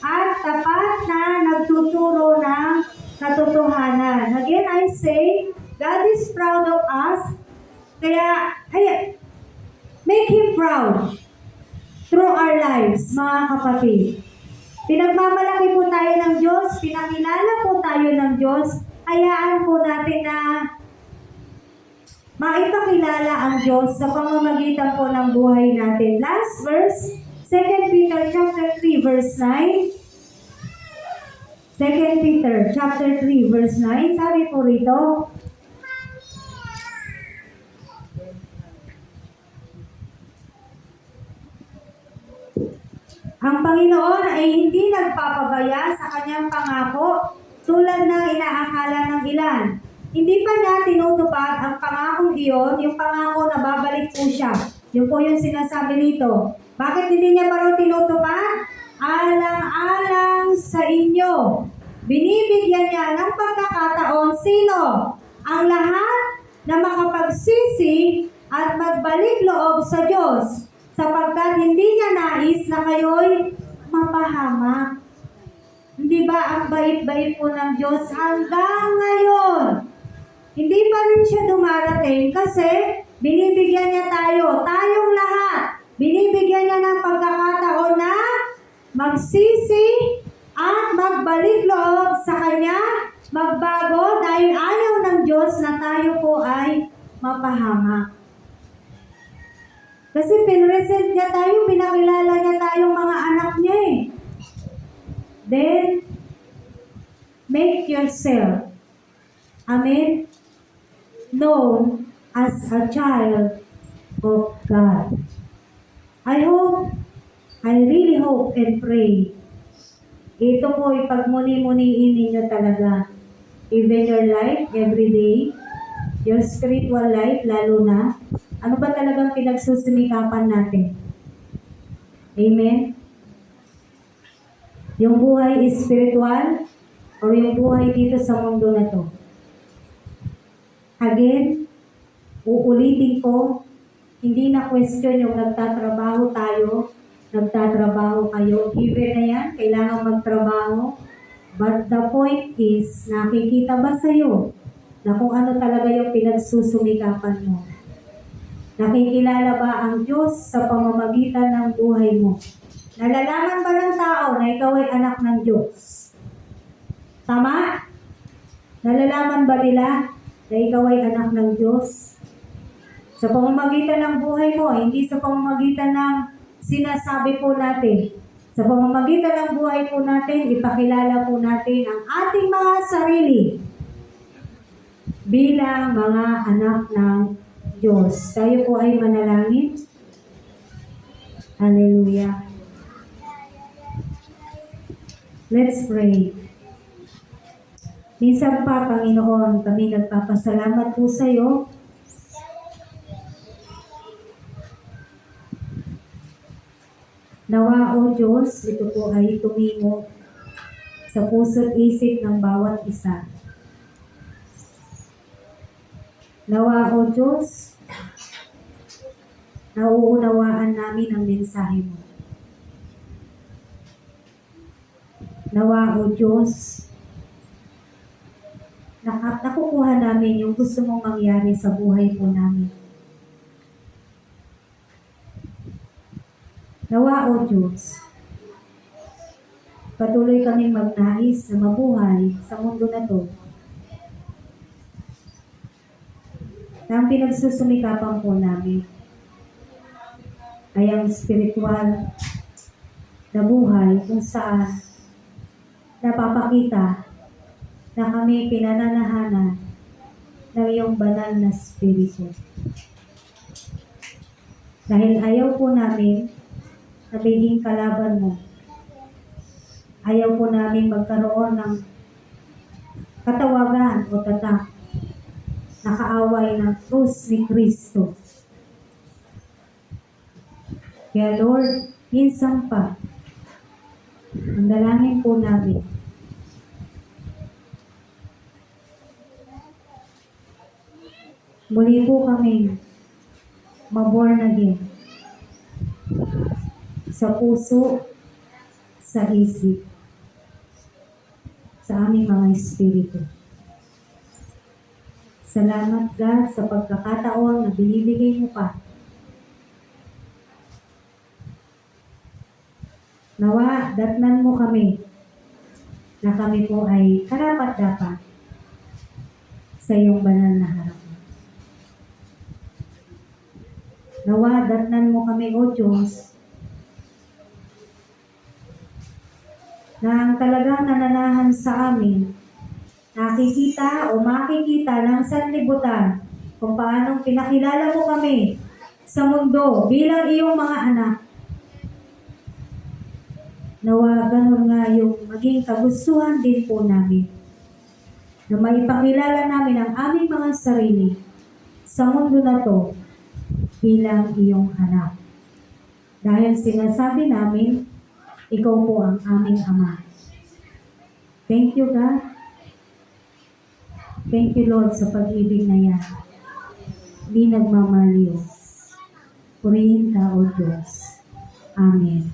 at tapat na nagtuturo ng katotohanan. Again, I say, God is proud of us. Kaya, make Him proud through our lives, mga kapatid. Pinagmamalaki po tayo ng Diyos, pinakilala po tayo ng Diyos, hayaan po natin na maipakilala ang Diyos sa pamamagitan po ng buhay natin. Last verse, 2 Peter chapter 3 verse 9. 2 Peter chapter 3 verse 9, sabi po rito, ang Panginoon ay hindi nagpapabaya sa kanyang pangako tulad ng inaakala ng ilan. Hindi pa niya tinutupad ang pangakong iyon, yung pangako na babalik po siya. Yun po yung sinasabi nito. Bakit hindi niya pa rin tinutupad? Alang-alang sa inyo. Binibigyan niya ng pagkakataon sino? Ang lahat na makapagsisi at magbalik loob sa Diyos, sapagkat hindi niya nais na kayo'y mapahamak. Hindi ba ang bait-bait po ng Diyos hanggang ngayon? Hindi pa rin siya dumarating kasi binibigyan niya tayong lahat. Binibigyan niya ng pagkakataon na magsisi at magbalik loob sa Kanya, magbago dahil ayaw ng Diyos na tayo po ay mapahamak. Kasi pinresent niya tayo, pinakilala niya tayong mga anak niya eh. Then, make yourself, amen, known as a child of God. I really hope and pray, ito po ipagmuni-muniin ninyo talaga. Even your life, every day, your spiritual life, lalo na, ano ba talagang pinagsusumikapan natin? Amen? Yung buhay spiritual o yung buhay dito sa mundo na to? Again, uulitin ko, hindi na question yung nagtatrabaho tayo, nagtatrabaho kayo. Given na yan, kailangan magtrabaho. But the point is, nakikita ba sa'yo na kung ano talaga yung pinagsusumikapan mo? Nakikilala ba ang Diyos sa pamamagitan ng buhay mo? Nalalaman ba ng tao na ikaw ay anak ng Diyos? Tama? Nalalaman ba nila na ikaw ay anak ng Diyos? Sa pamamagitan ng buhay mo, hindi sa pamamagitan ng sinasabi po natin. Sa pamamagitan ng buhay po natin, ipakilala po natin ang ating mga sarili bilang mga anak ng Diyos. Tayo po ay manalangin. Hallelujah. Let's pray. Minsan pa, Panginoon, kami nagpapasalamat po sa iyo. Nawa, O Diyos, ito po ay tumingo sa puso't isip ng bawat isa. Nawa, O Diyos, nauunawaan namin ang mensahe mo. Nawa, O Diyos, nakukuha namin yung gusto mong mangyari sa buhay po namin. Nawa, O Diyos, patuloy kaming magnais na mabuhay sa mundo na to. Na ang pinagsusumikapan po namin ay ang spiritual na buhay kung saan napapakita na kami pinananahanan ng iyong banal na spirito. Dahil ayaw po namin na maging kalaban mo. Ayaw po namin magkaroon ng katawagan o tatak na kaaway ng krus ni Kristo. Kaya Lord, minsan pa, ang dalangin po namin, muli po kaming maborn again sa puso, sa isip, sa aming mga espiritu. Salamat God sa pagkakataon na binibigay mo pa. Nawa, datnan mo kami na kami po ay karapat-dapat sa iyong banal na harapan. Nawa, datnan mo kami, O Diyos, na ang talagang nananahan sa amin, nakikita o makikita ng sanlibutan kung paanong pinakilala mo kami sa mundo bilang iyong mga anak. Nawa, ganun nga yung maging kagustuhan din po namin na maipakilala namin ang aming mga sarili sa mundo na to bilang iyong anak. Dahil sinasabi namin, ikaw po ang aming Ama. Thank you, God. Thank you, Lord, sa pag-ibig na yan. Di nagmamaliw. Purihin ka, O Diyos. Amen.